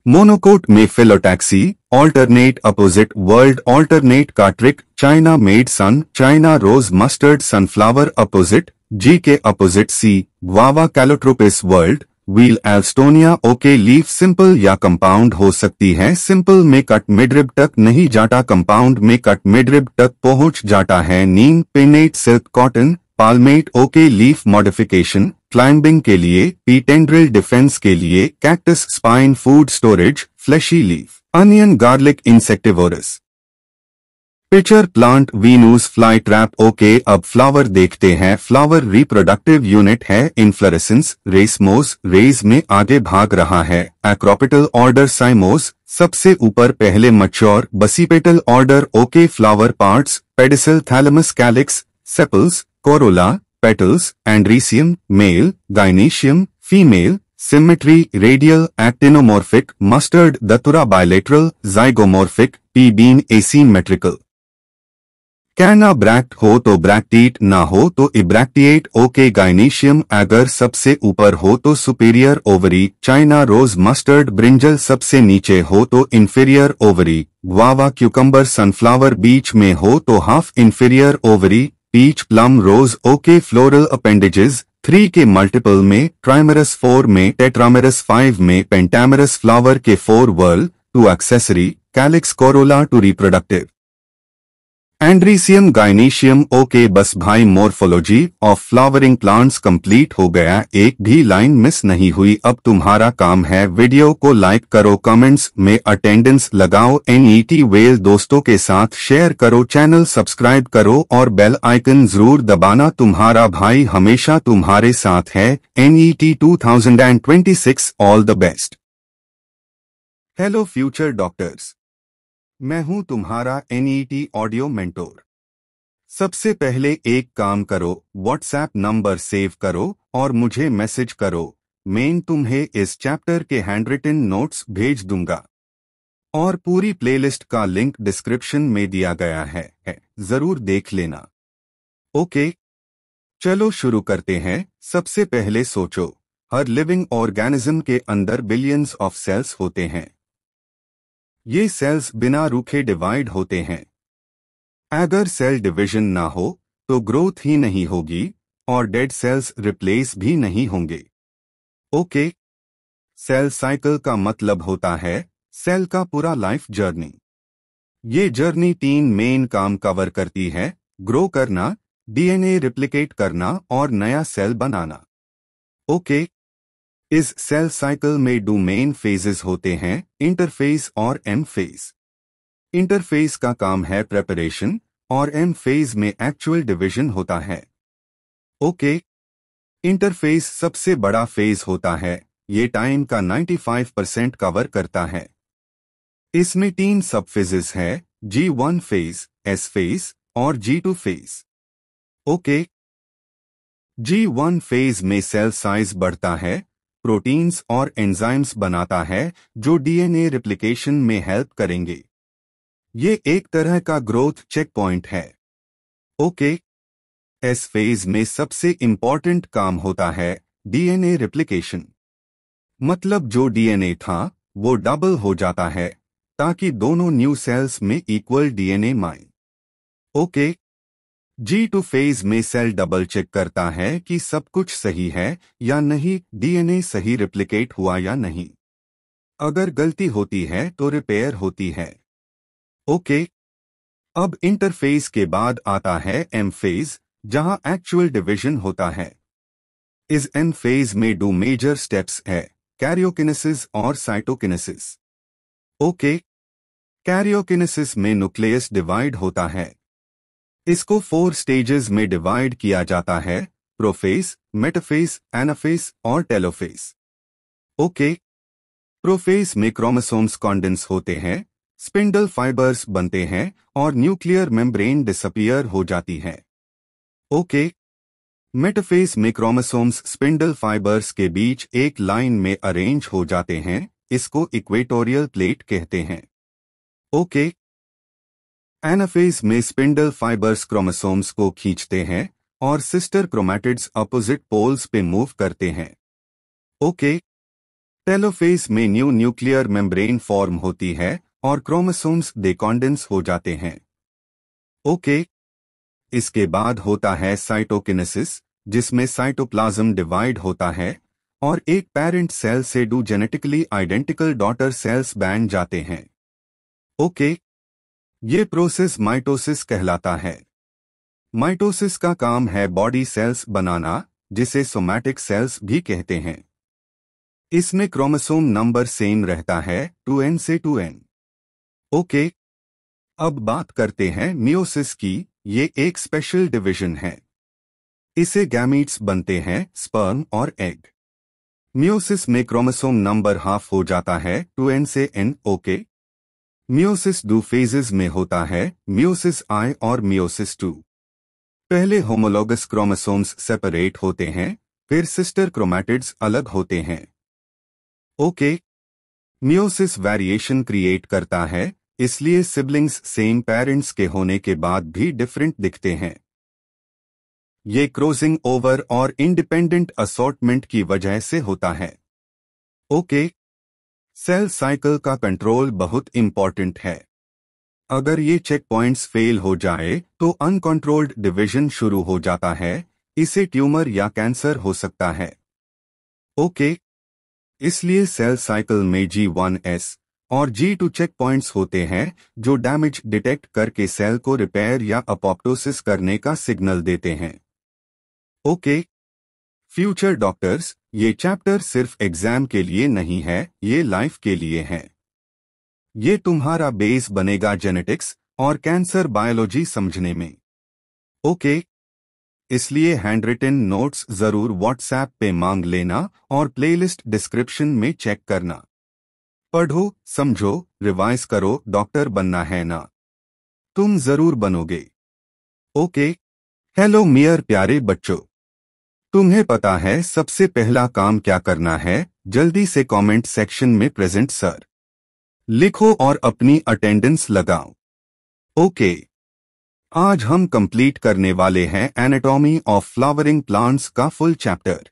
मोनोकोट में phyllotaxy, alternate, opposite, whorled, alternate का trick, China made sun, China rose, mustard, sunflower, opposite, G के opposite, C, guava, calotropis, whorled, wheel, alstonia. Okay, leaf simple या कंपाउंड हो सकती है। सिंपल में कट मिडरिब तक नहीं जाता, कंपाउंड में कट मिडरिब तक पहुंच जाता है। Neem, pinnate, silk, cotton, palmate. Okay, leaf modification, climbing के लिए, पी, टेंड्रिल, डिफेंस के लिए, cactus, spine, food storage, fleshy leaf, onion, garlic, insectivorous. Pitcher, plant, Venus, fly trap. Okay, अब फ्लावर देखते हैं। फ्लावर रिप्रोडक्टिव यूनिट है। इन्फ्लोरेसेंस, रेसमोस, रेज में आगे भाग रहा है। एक्रोपिटल ऑर्डर, साइमोस, सबसे ऊपर पहले mature. Basipetal order. Okay, flower parts, pedicel, thalamus, calyx, sepals, corolla, petals, androecium, male, gynoecium, female, symmetry, radial, actinomorphic, mustard, datura, bilateral, zygomorphic, pea bean, asymmetrical. Canna bract हो तो ब्रैक्टीट, ना हो तो इब्रैक्टिएट। ओके, गाइनीशियम अगर सबसे ऊपर हो तो superior ovary, China rose, mustard, brinjal सबसे नीचे हो तो inferior ovary, guava, cucumber, sunflower बीच में हो तो half inferior ovary, peach, plum, rose. Okay, floral appendages, 3 के मल्टीपल में, ट्राइमेरस 4 में, टेट्रामेरस 5 में, पेंटामेरस फ्लावर के 4 whorl, 2 accessory, calyx, corolla, 2 reproductive, androecium, gynoecium. Okay, बस भाई morphology of flowering plants complete हो गया, एक भी लाइन मिस नहीं हुई। अब तुम्हारा काम है वीडियो को लाइक करो, कमेंट्स में अटेंडेंस लगाओ, NET वेल दोस्तों के साथ शेयर करो, चैनल सब्सक्राइब करो और बेल आइकन जरूर दबाना। तुम्हारा भाई हमेशा तुम्हारे साथ है। NET 2026 all the best. Hello future doctors, मैं हूं तुम्हारा NET ऑडियो मेंटोर। सबसे पहले एक काम करो, व्हाट्सएप नंबर सेव करो और मुझे मैसेज करो। मैं तुम्हें इस चैप्टर के हैंडरिटन नोट्स भेज दूंगा और पूरी प्लेलिस्ट का लिंक डिस्क्रिप्शन में दिया गया है, जरूर देख लेना। ओके, चलो शुरू करते हैं। सबसे पहले सोचो, हर लिविंग ऑर्गेनिज्म के अंदर बिलियंस ऑफ सेल्स होते हैं। ये सेल्स बिना रुके डिवाइड होते हैं। अगर सेल डिवीजन ना हो तो ग्रोथ ही नहीं होगी और डेड सेल्स रिप्लेस भी नहीं होंगे। ओके, सेल साइकिल का मतलब होता है सेल का पूरा लाइफ जर्नी। ये जर्नी 3 मेन काम कवर करती है: ग्रो करना, डीएनए रिप्लिकेट करना और नया सेल बनाना। ओके, इस सेल साइकिल में 2 मेन फेजेस होते हैं, इंटरफेज और एम फेज। इंटरफेज का काम है प्रेपरेशन और एम फेज में एक्चुअल डिवीजन होता है। ओके, इंटरफेज सबसे बड़ा फेज होता है। ये टाइम का 95% कवर करता है। इसमें 3 सब फेजेस है: G1 फेज, S फेज और G2 phase. Okay, G1 phase में सेल साइज बढ़ता है, प्रोटीन्स और एंजाइम्स बनाता है जो डीएनए रिप्लिकेशन में हेल्प करेंगे। ये एक तरह का ग्रोथ चेक पॉइंट है। ओके, एस फेज में सबसे इंपॉर्टेंट काम होता है डीएनए रिप्लिकेशन। मतलब जो डीएनए था वो डबल हो जाता है ताकि दोनों न्यू सेल्स में इक्वल डीएनए माए। ओके, G2 फेज में सेल डबल चेक करता है कि सब कुछ सही है या नहीं, डीएनए सही रिप्लिकेट हुआ या नहीं। अगर गलती होती है तो रिपेयर होती है। ओके, अब इंटरफेज के बाद आता है एम फेज, जहां एक्चुअल डिवीजन होता है। इस एम फेज में 2 मेजर स्टेप्स है: कैरियोकिनेसिस और साइटोकिनेसिस। ओके, कैरियोकिनेसिस में न्यूक्लियस डिवाइड होता है। इसको 4 स्टेजेस में डिवाइड किया जाता है: प्रोफेज, मेटाफेज, एनाफेज और टेलोफेज। ओके, प्रोफेज में क्रोमोसोम्स कॉन्डेंस होते हैं, स्पिंडल फाइबर्स बनते हैं और न्यूक्लियर मेम्ब्रेन डिसअपीयर हो जाती है। ओके, मेटाफेज में क्रोमोसोम्स स्पिंडल फाइबर्स के बीच एक लाइन में अरेंज हो जाते हैं, इसको इक्वेटोरियल प्लेट कहते हैं। ओके, एनाफेज में स्पिंडल फाइबर्स क्रोमोसोम्स को खींचते हैं और सिस्टर क्रोमैटिड्स अपोजिट पोल्स पे मूव करते हैं। ओके, टेलोफेज में न्यू न्यूक्लियर मेम्ब्रेन फॉर्म होती है और क्रोमोसोम्स डेकॉन्डेंस हो जाते हैं। ओके, इसके बाद होता है साइटोकिनेसिस, जिसमें साइटोप्लाज्म डिवाइड होता है और एक पेरेंट सेल से 2 जेनेटिकली आइडेंटिकल डॉटर सेल्स बन जाते हैं। ओके, ये प्रोसेस माइटोसिस कहलाता है। माइटोसिस का काम है बॉडी सेल्स बनाना, जिसे सोमैटिक सेल्स भी कहते हैं। इसमें क्रोमोसोम नंबर सेम रहता है, 2n से 2n। ओके, अब बात करते हैं मियोसिस की। ये एक स्पेशल डिवीजन है। इसे गैमीट्स बनते हैं, स्पर्म और एग। मियोसिस में क्रोमोसोम नंबर हाफ हो जाता है, 2n से n। ओके, मियोसिस 2 फेजेस में होता है, मियोसिस I और मियोसिस 2। पहले होमोलोगस क्रोमोसोम्स सेपरेट होते हैं, फिर सिस्टर क्रोमैटिड्स अलग होते हैं। ओके, मियोसिस वेरिएशन क्रिएट करता है, इसलिए सिबलिंग्स सेम पेरेंट्स के होने के बाद भी डिफरेंट दिखते हैं। ये क्रॉसिंग ओवर और इंडिपेंडेंट असॉर्टमेंट की वजह से होता है। ओके, सेल साइकिल का कंट्रोल बहुत इंपॉर्टेंट है। अगर ये चेक पॉइंट्स फेल हो जाए तो अनकंट्रोल्ड डिवीजन शुरू हो जाता है, इसे ट्यूमर या कैंसर हो सकता है। ओके, इसलिए सेल साइकिल में G1S और G2 चेक पॉइंट्स होते हैं जो डैमेज डिटेक्ट करके सेल को रिपेयर या अपोप्टोसिस करने का सिग्नल देते हैं। ओके, फ्यूचर डॉक्टर्स, ये चैप्टर सिर्फ एग्जाम के लिए नहीं है, ये लाइफ के लिए है। ये तुम्हारा बेस बनेगा जेनेटिक्स और कैंसर बायोलॉजी समझने में। ओके, इसलिए हैंडरिटन नोट्स जरूर व्हाट्सएप पे मांग लेना और प्लेलिस्ट डिस्क्रिप्शन में चेक करना। पढ़ो, समझो, रिवाइज करो, डॉक्टर बनना है ना? तुम जरूर बनोगे। ओके, हेलो मेरे प्यारे बच्चों। तुम्हें पता है सबसे पहला काम क्या करना है? जल्दी से कमेंट सेक्शन में प्रेजेंट सर लिखो और अपनी अटेंडेंस लगाओ। ओके, आज हम कंप्लीट करने वाले हैं एनाटॉमी ऑफ फ्लावरिंग प्लांट्स का फुल चैप्टर।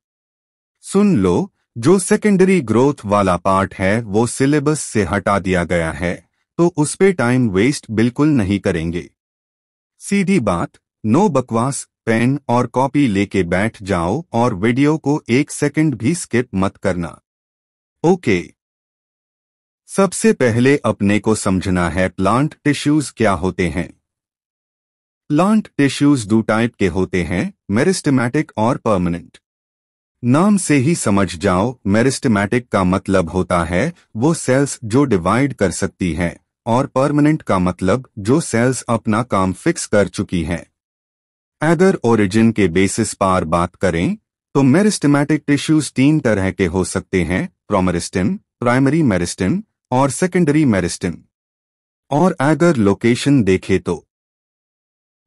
सुन लो, जो सेकेंडरी ग्रोथ वाला पार्ट है वो सिलेबस से हटा दिया गया है, तो उस पे टाइम वेस्ट बिल्कुल नहीं करेंगे। सीधी बात, नो बकवास। पेन और कॉपी लेके बैठ जाओ और वीडियो को 1 सेकंड भी स्किप मत करना। ओके, सबसे पहले अपने को समझना है प्लांट टिश्यूज क्या होते हैं। प्लांट टिश्यूज दो टाइप के होते हैं, मेरिस्टेमेटिक और परमानेंट। नाम से ही समझ जाओ, मेरिस्टेमेटिक का मतलब होता है वो सेल्स जो डिवाइड कर सकती हैं, और परमानेंट का मतलब जो सेल्स अपना काम फिक्स कर चुकी हैं। अगर ओरिजिन के बेसिस पर बात करें तो मेरिस्टेमेटिक टिश्यूज 3 तरह के हो सकते हैं, प्रोमेरिस्टेम, प्राइमरी मेरिस्टेम और सेकेंडरी मेरिस्टेम। और अगर लोकेशन देखे तो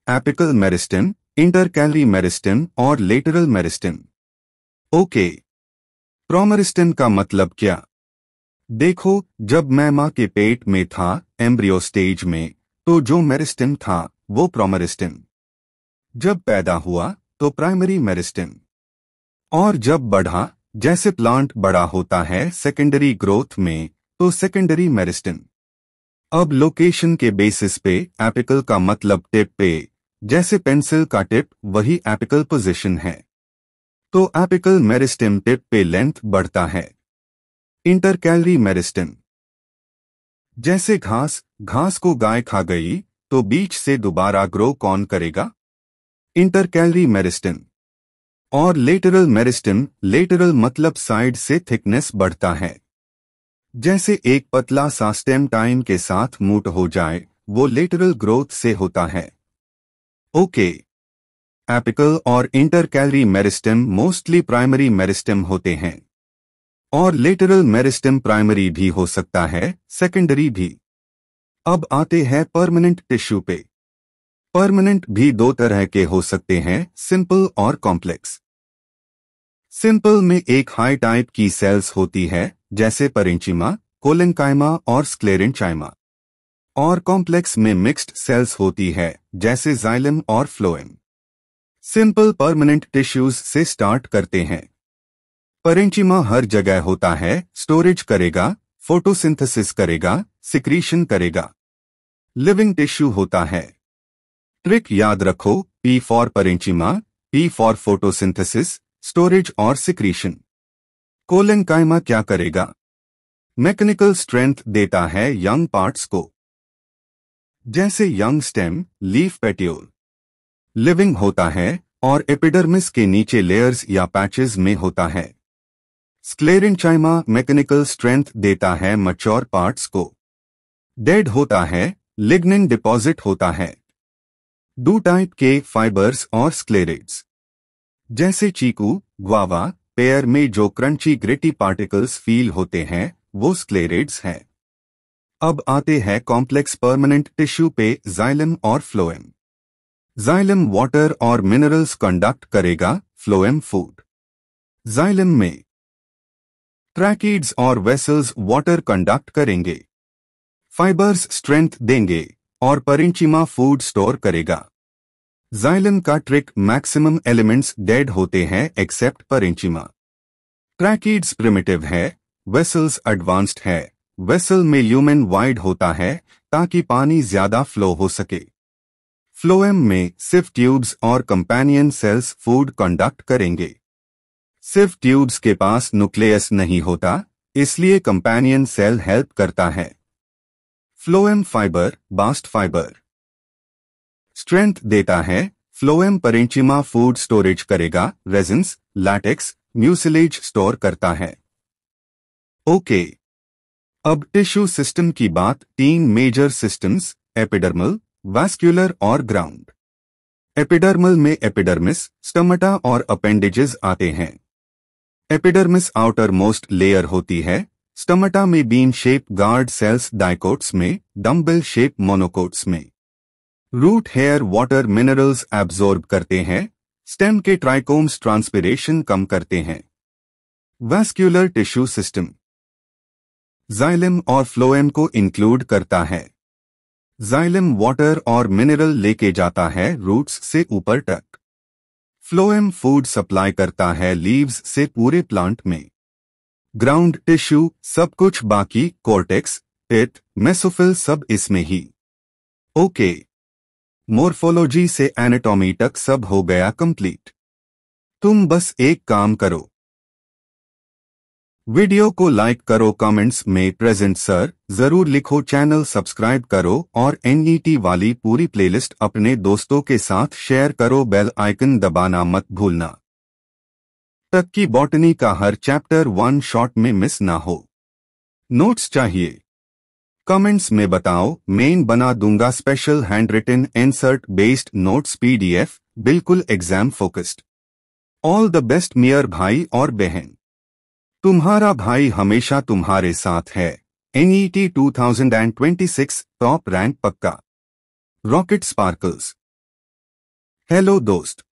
एपिकल मेरिस्टेम, इंटरकैलरी मेरिस्टेम और लेटरल मेरिस्टेम। ओके, प्रोमेरिस्टेम का मतलब क्या? देखो, जब मैं मां के पेट में था एम्ब्रियो स्टेज में, तो जो मेरिस्टेम था वो प्रोमेरिस्टेम। जब पैदा हुआ तो प्राइमरी मेरिस्टेम, और जब बढ़ा जैसे प्लांट बड़ा होता है सेकेंडरी ग्रोथ में, तो सेकेंडरी मेरिस्टेम। अब लोकेशन के बेसिस पे एपिकल का मतलब टिप पे, जैसे पेंसिल का टिप वही एपिकल पोजीशन है, तो एपिकल मेरिस्टेम टिप पे लेंथ बढ़ता है। इंटरकैलरी मेरिस्टेम, जैसे घास को गाय खा गई तो बीच से दोबारा ग्रो कौन करेगा? Intercalary meristem. और लेटरल मेरिस्टेम, लेटरल मतलब साइड से थिकनेस बढ़ता है, जैसे एक पतला सा स्टेम टाइम के साथ मूट हो जाए, वो लेटरल ग्रोथ से होता है। ओके, एपिकल और intercalary meristem mostly primary meristem होते हैं, और लेटरल मेरिस्टेम प्राइमरी भी हो सकता है, सेकेंडरी भी। अब आते हैं परमानेंट टिश्यू पे। परमानेंट भी 2 तरह के हो सकते हैं, सिंपल और कॉम्प्लेक्स। सिंपल में एक हाई टाइप की सेल्स होती है, जैसे पेरेंचिमा, कोलेनकाइमा और स्क्लेरेंचाइमा, और कॉम्प्लेक्स में मिक्स्ड सेल्स होती है, जैसे जाइलम और फ्लोएम। सिंपल परमानेंट टिश्यूज से स्टार्ट करते हैं। पेरेंचिमा हर जगह होता है, स्टोरेज करेगा, फोटोसिंथेसिस करेगा, सिक्रीशन करेगा। लिविंग टिश्यू होता है। ट्रिक याद रखो, P for parenchyma, P for photosynthesis, storage और सिक्रीशन। कोलेनकाइमा क्या करेगा? मैकेनिकल स्ट्रेंथ देता है यंग पार्ट्स को, जैसे यंग स्टेम, लीफ पेट्यूल। लिविंग होता है और एपिडर्मिस के नीचे लेयर्स या पैचेस में होता है। स्क्लेरेंचाइमा मैकेनिकल स्ट्रेंथ देता है मैच्योर पार्ट्स को। डेड होता है, लिग्निन डिपॉजिट होता है। 2 टाइप के फाइबर्स और स्क्लेरेट्स, जैसे चीकू, ग्वावा, पेयर में जो क्रंची ग्रिटी पार्टिकल्स फील होते हैं, वो स्क्लेरेट्स हैं। अब आते हैं कॉम्प्लेक्स परमानेंट टिश्यू पे, जाइलम और फ्लोएम। जाइलम वाटर और मिनरल्स कंडक्ट करेगा, फ्लोएम फूड। जाइलम में ट्रैकीड्स और वेसल्स वाटर कंडक्ट करेंगे, फाइबर्स स्ट्रेंथ देंगे, और पेरेंचिमा फूड स्टोर करेगा। जाइलम का ट्रिक, मैक्सिमम एलिमेंट्स डेड होते हैं एक्सेप्ट पेरेंचिमा। ट्रैकीड्स प्रिमिटिव है, वेसल्स एडवांस्ड है। वेसल में ल्यूमेन वाइड होता है ताकि पानी ज्यादा फ्लो हो सके। फ्लोएम में सिर्फ ट्यूब्स और कंपेनियन सेल्स फूड कंडक्ट करेंगे। सिर्फ ट्यूब्स के पास न्यूक्लियस नहीं होता, इसलिए कंपेनियन सेल हेल्प करता है। Phloem fibre, bast fibre strength देता है। फ्लोएम पेरेंचिमा फूड स्टोरेज करेगा, रेजिन्स, लैटेक्स, म्यूसिलेज स्टोर करता है। ओके, अब टिश्यू सिस्टम की बात। 3 मेजर सिस्टम्स, एपिडर्मल, वास्कुलर और ग्राउंड। एपिडर्मल में एपिडर्मिस, स्टोमेटा और अपेंडेजेस आते हैं। एपिडर्मिस आउटर मोस्ट लेयर होती है, स्टोमेटा में bean shape guard cells dicots में, डम्बेल शेप मोनोकोट्स में। Root hair water minerals absorb करते हैं, स्टेम के ट्राइकोम्स ट्रांसपिरेशन कम करते हैं। वैस्क्यूलर टिश्यू सिस्टम जाइलम और फ्लोएम को इंक्लूड करता है। जाइलम वाटर और मिनरल लेके जाता है रूट्स से ऊपर तक। फ्लोएम फूड सप्लाई करता है लीव्स से पूरे प्लांट में। ग्राउंड टिश्यू सब कुछ बाकी कॉर्टेक्स, पिट, मेसोफिल सब इसमें ही। ओके, मोर्फोलॉजी से एनाटॉमी तक सब हो गया कंप्लीट। तुम बस एक काम करो, वीडियो को लाइक करो, कमेंट्स में प्रेजेंट सर जरूर लिखो, चैनल सब्सक्राइब करो और एनईटी वाली पूरी प्लेलिस्ट अपने दोस्तों के साथ शेयर करो, बेल आइकन दबाना मत भूलना। तक की बॉटनी का हर चैप्टर वन शॉट में मिस ना हो। नोट्स चाहिए? कमेंट्स में बताओ, मेन बना दूंगा special hand written insert based notes PDF, बिल्कुल exam focused. All the best मेयर भाई और बहन, तुम्हारा भाई हमेशा तुम्हारे साथ है। एनईटी 2026 टॉप रैंक पक्का। Rocket sparkles. हेलो दोस्त,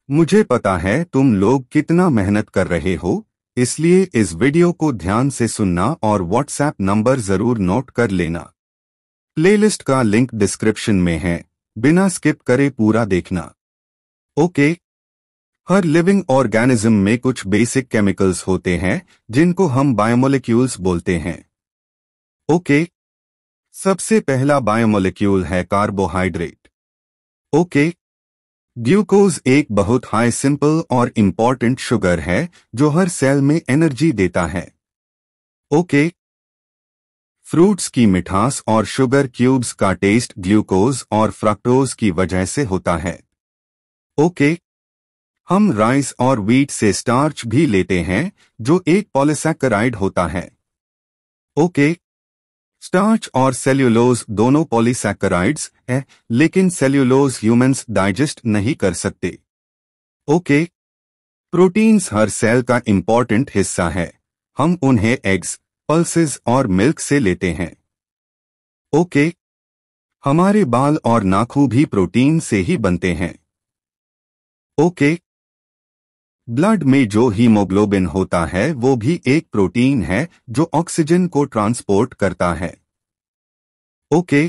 मुझे पता है तुम लोग कितना मेहनत कर रहे हो, इसलिए इस वीडियो को ध्यान से सुनना और व्हाट्सएप नंबर जरूर नोट कर लेना। प्लेलिस्ट का लिंक डिस्क्रिप्शन में है, बिना स्किप करे पूरा देखना। ओके, हर लिविंग ऑर्गेनिज्म में कुछ बेसिक केमिकल्स होते हैं जिनको हम बायोमोलिक्यूल्स बोलते हैं। ओके, सबसे पहला बायोमोलिक्यूल है कार्बोहाइड्रेट। ओके, ग्लूकोज एक बहुत हाई सिंपल और इंपॉर्टेंट शुगर है जो हर सेल में एनर्जी देता है। ओके, फ्रूट्स की मिठास और शुगर क्यूब्स का टेस्ट ग्लूकोज और फ्रक्टोज की वजह से होता है। ओके, हम राइस और व्हीट से स्टार्च भी लेते हैं जो एक पॉलीसैकेराइड होता है। ओके, स्टार्च और सेल्यूलोज दोनों पॉलीसैकेराइड्स हैं, लेकिन सेल्यूलोज ह्यूमंस डाइजेस्ट नहीं कर सकते। ओके, प्रोटीन्स हर सेल का इंपॉर्टेंट हिस्सा है, हम उन्हें एग्स, पल्सेस और मिल्क से लेते हैं। ओके, हमारे बाल और नाखून भी प्रोटीन से ही बनते हैं। ओके, ब्लड में जो हीमोग्लोबिन होता है वो भी एक प्रोटीन है जो ऑक्सीजन को ट्रांसपोर्ट करता है। ओके,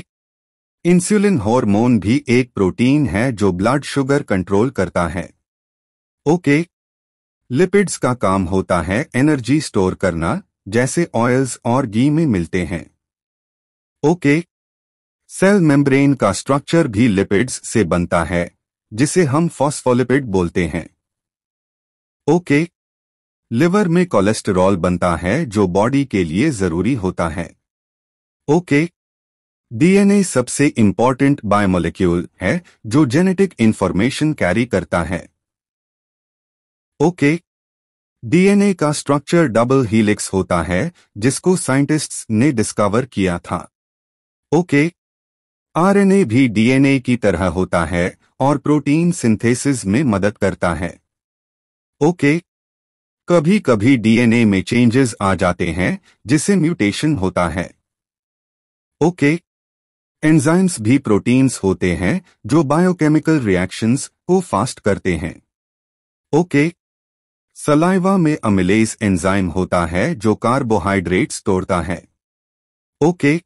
इंसुलिन हार्मोन भी एक प्रोटीन है जो ब्लड शुगर कंट्रोल करता है। ओके, लिपिड्स का काम होता है एनर्जी स्टोर करना, जैसे ऑयल्स और घी में मिलते हैं। ओके, सेल मेम्ब्रेन का स्ट्रक्चर भी लिपिड्स से बनता है, जिसे हम फॉस्फोलिपिड बोलते हैं। ओके, लिवर में कोलेस्टेरॉल बनता है जो बॉडी के लिए जरूरी होता है। ओके, डीएनए सबसे इंपॉर्टेंट बायोमोलिक्यूल है जो जेनेटिक इंफॉर्मेशन कैरी करता है। ओके, डीएनए का स्ट्रक्चर डबल हीलिक्स होता है जिसको साइंटिस्ट्स ने डिस्कवर किया था। ओके, आरएनए भी डीएनए की तरह होता है और प्रोटीन सिंथेसिस में मदद करता है। ओके, कभी कभी डीएनए में चेंजेस आ जाते हैं जिसे म्यूटेशन होता है। ओके, एंजाइम्स भी प्रोटीन्स होते हैं जो बायोकेमिकल रिएक्शंस को फास्ट करते हैं। ओके, सलाइवा में अमिलेज एंजाइम होता है जो कार्बोहाइड्रेट्स तोड़ता है। ओके,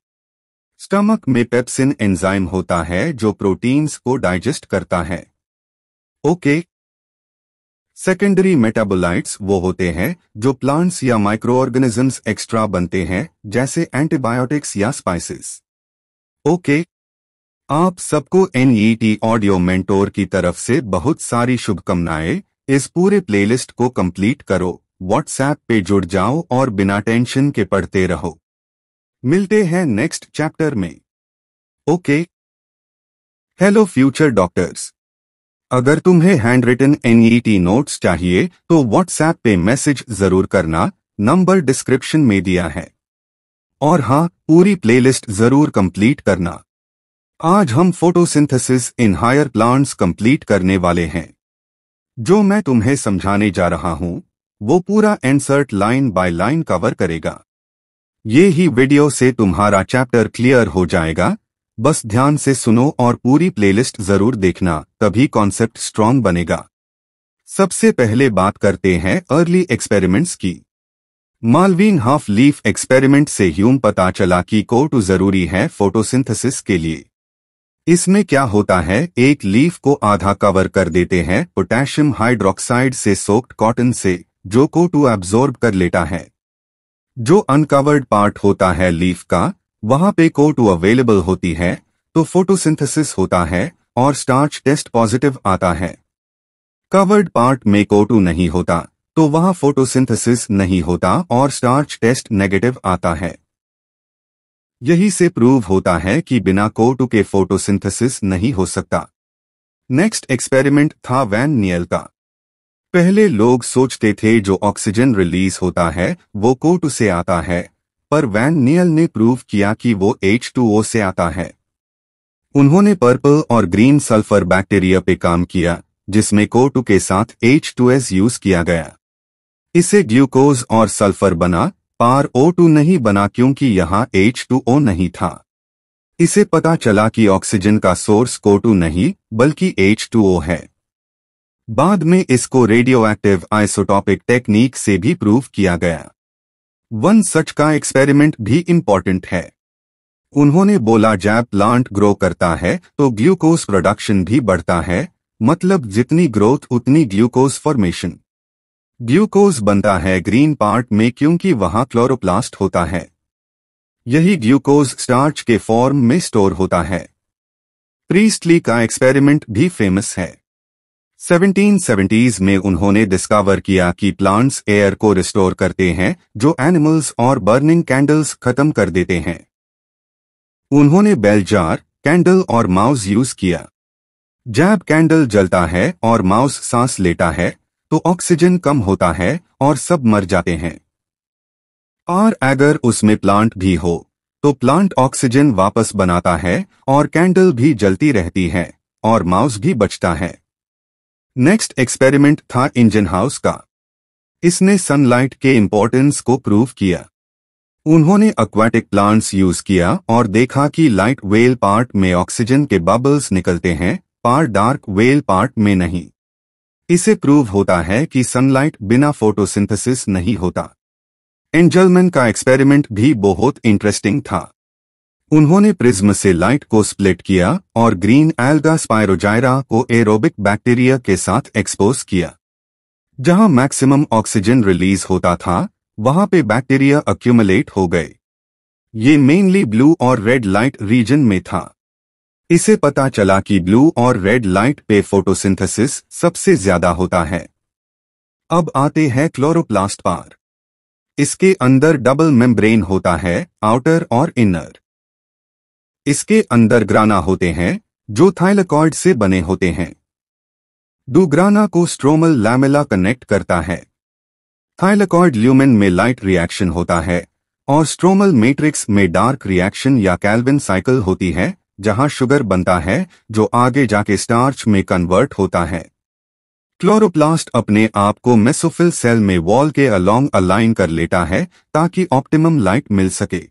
स्टमक में पेप्सिन एंजाइम होता है जो प्रोटीन्स को डाइजेस्ट करता है। ओके, सेकेंडरी मेटाबोलाइट्स वो होते हैं जो प्लांट्स या माइक्रो ऑर्गेनिजम्स एक्स्ट्रा बनते हैं, जैसे एंटीबायोटिक्स या स्पाइसेस। ओके, आप सबको एनईटी ऑडियो मेंटोर की तरफ से बहुत सारी शुभकामनाएं। इस पूरे प्लेलिस्ट को कंप्लीट करो, व्हाट्सएप पे जुड़ जाओ और बिना टेंशन के पढ़ते रहो। मिलते हैं नेक्स्ट चैप्टर में। ओके, हेलो फ्यूचर डॉक्टर्स, अगर तुम्हें हैंड रिटन एनईटी नोट्स चाहिए तो व्हाट्सएप पे मैसेज जरूर करना, नंबर डिस्क्रिप्शन में दिया है। और हाँ, पूरी प्लेलिस्ट जरूर कंप्लीट करना। आज हम photosynthesis in higher plants complete करने वाले हैं। जो मैं तुम्हें समझाने जा रहा हूं वो पूरा insert line by line cover करेगा। ये ही वीडियो से तुम्हारा चैप्टर क्लियर हो जाएगा। बस ध्यान से सुनो और पूरी प्लेलिस्ट जरूर देखना, तभी कॉन्सेप्ट स्ट्रॉन्ग बनेगा। सबसे पहले बात करते हैं अर्ली एक्सपेरिमेंट्स की। मालवीन हाफ लीफ एक्सपेरिमेंट से ह्यूम पता चला कि CO2 जरूरी है फोटोसिंथेसिस के लिए। इसमें क्या होता है, एक लीफ को आधा कवर कर देते हैं पोटेशियम हाइड्रोक्साइड से सोक्ड कॉटन से, जो CO2 एब्जॉर्ब कर लेता है। जो अनकवर्ड पार्ट होता है लीफ का, वहां पे CO2 अवेलेबल होती है, तो फोटोसिंथेसिस होता है और स्टार्च टेस्ट पॉजिटिव आता है। कवर्ड पार्ट में CO2 नहीं होता, तो वहां फोटोसिंथेसिस नहीं होता और स्टार्च टेस्ट नेगेटिव आता है। यही से प्रूव होता है कि बिना CO2 के फोटोसिंथेसिस नहीं हो सकता। नेक्स्ट एक्सपेरिमेंट था वैन नियल का। पहले लोग सोचते थे जो ऑक्सीजन रिलीज होता है वो CO2 से आता है, पर वैन नियल ने प्रूव किया कि वो H2O से आता है। उन्होंने पर्पल और ग्रीन सल्फर बैक्टीरिया पे काम किया, जिसमें CO2 के साथ H2S यूज किया गया। इसे ग्लूकोज और सल्फर बना, पर O2 नहीं बना क्योंकि यहाँ H2O नहीं था। इसे पता चला कि ऑक्सीजन का सोर्स CO2 नहीं बल्कि H2O है। बाद में इसको रेडियोएक्टिव आइसोटॉपिक टेक्निक से भी प्रूव किया गया। वन सच का एक्सपेरिमेंट भी इम्पोर्टेंट है। उन्होंने बोला जब प्लांट ग्रो करता है तो ग्लूकोज प्रोडक्शन भी बढ़ता है, मतलब जितनी ग्रोथ उतनी ग्लूकोज फॉर्मेशन। ग्लूकोज बनता है ग्रीन पार्ट में क्योंकि वहां क्लोरोप्लास्ट होता है। यही ग्लूकोज स्टार्च के फॉर्म में स्टोर होता है। प्रीस्टली का एक्सपेरिमेंट भी फेमस है। 1770s में उन्होंने डिस्कवर किया कि प्लांट्स एयर को रिस्टोर करते हैं जो एनिमल्स और बर्निंग कैंडल्स खत्म कर देते हैं। उन्होंने बेल जार, कैंडल और माउस यूज किया। जब कैंडल जलता है और माउस सांस लेता है तो ऑक्सीजन कम होता है और सब मर जाते हैं। और अगर उसमें प्लांट भी हो तो प्लांट ऑक्सीजन वापस बनाता है और कैंडल भी जलती रहती है और माउस भी बचता है। नेक्स्ट एक्सपेरिमेंट था इंजन हाउस का। इसने सनलाइट के इंपॉर्टेंस को प्रूव किया। उन्होंने एक्वाटिक प्लांट्स यूज किया और देखा कि लाइट वेल पार्ट में ऑक्सीजन के बबल्स निकलते हैं, पर डार्क वेल पार्ट में नहीं। इसे प्रूव होता है कि सनलाइट बिना फोटोसिंथेसिस नहीं होता। एंजलमैन का एक्सपेरिमेंट भी बहुत इंटरेस्टिंग था। उन्होंने प्रिज्म से लाइट को स्प्लिट किया और ग्रीन एल्गा स्पायरोजाइरा को एरोबिक बैक्टीरिया के साथ एक्सपोज किया। जहां मैक्सिमम ऑक्सीजन रिलीज होता था वहां पे बैक्टीरिया अक्यूमुलेट हो गए। ये मेनली ब्लू और रेड लाइट रीजन में था। इसे पता चला कि ब्लू और रेड लाइट पे फोटोसिंथेसिस सबसे ज्यादा होता है। अब आते हैं क्लोरोप्लास्ट पर। इसके अंदर डबल मेम्ब्रेन होता है, आउटर और इनर। इसके अंदर ग्राना होते हैं जो थाइलेकॉइड से बने होते हैं। डूग्राना को स्ट्रोमल लैमेला कनेक्ट करता है। थाइलेकॉइड ल्यूमेन में लाइट रिएक्शन होता है और स्ट्रोमल मैट्रिक्स में डार्क रिएक्शन या कैल्विन साइकिल होती है, जहां शुगर बनता है जो आगे जाके स्टार्च में कन्वर्ट होता है। क्लोरोप्लास्ट अपने आप को मेसोफिल सेल में वॉल के अलोंग अलाइन कर लेता है ताकि ऑप्टिमम लाइट मिल सके।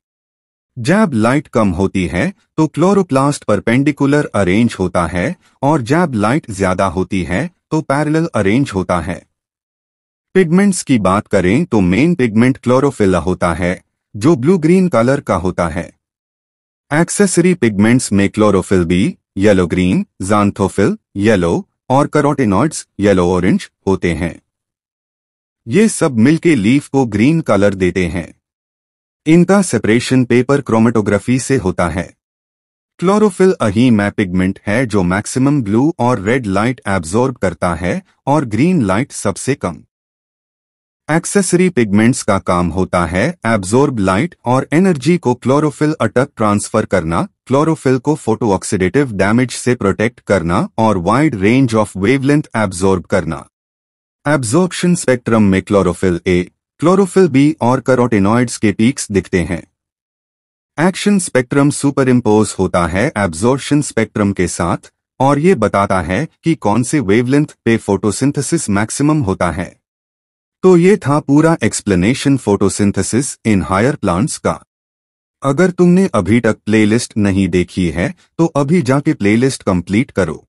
जब लाइट कम होती है तो क्लोरोप्लास्ट परपेंडिकुलर अरेंज होता है और जब लाइट ज्यादा होती है तो पैरेलल अरेंज होता है। पिगमेंट्स की बात करें तो मेन पिगमेंट क्लोरोफिल होता है जो ब्लू ग्रीन कलर का होता है। एक्सेसरी पिगमेंट्स में chlorophyll B, yellow green, xanthophyll, yellow और कैरोटिनॉइड्स येलो ऑरेंज होते हैं। ये सब मिलके लीफ को ग्रीन कलर देते हैं। इनका सेपरेशन पेपर क्रोमेटोग्राफी से होता है। क्लोरोफिल अही में पिगमेंट है जो मैक्सिमम ब्लू और रेड लाइट एब्जॉर्ब करता है और ग्रीन लाइट सबसे कम। एक्सेसरी पिगमेंट्स का काम होता है एब्जॉर्ब लाइट और एनर्जी को क्लोरोफिल अटक ट्रांसफर करना, क्लोरोफिल को फोटो ऑक्सीडेटिव डैमेज से प्रोटेक्ट करना और wide range of wavelength absorb करना। एब्जॉर्प्शन स्पेक्ट्रम में क्लोरोफिल ए, क्लोरोफिल बी और कैरोटिनॉइड्स के पीक्स दिखते हैं। एक्शन स्पेक्ट्रम सुपर इम्पोज होता है एब्जॉर्प्शन स्पेक्ट्रम के साथ और ये बताता है कि कौन से वेवलेंथ पे फोटोसिंथेसिस मैक्सिमम होता है। तो ये था पूरा explanation photosynthesis in higher plants का। अगर तुमने अभी तक प्लेलिस्ट नहीं देखी है तो अभी जाके प्लेलिस्ट कंप्लीट करो।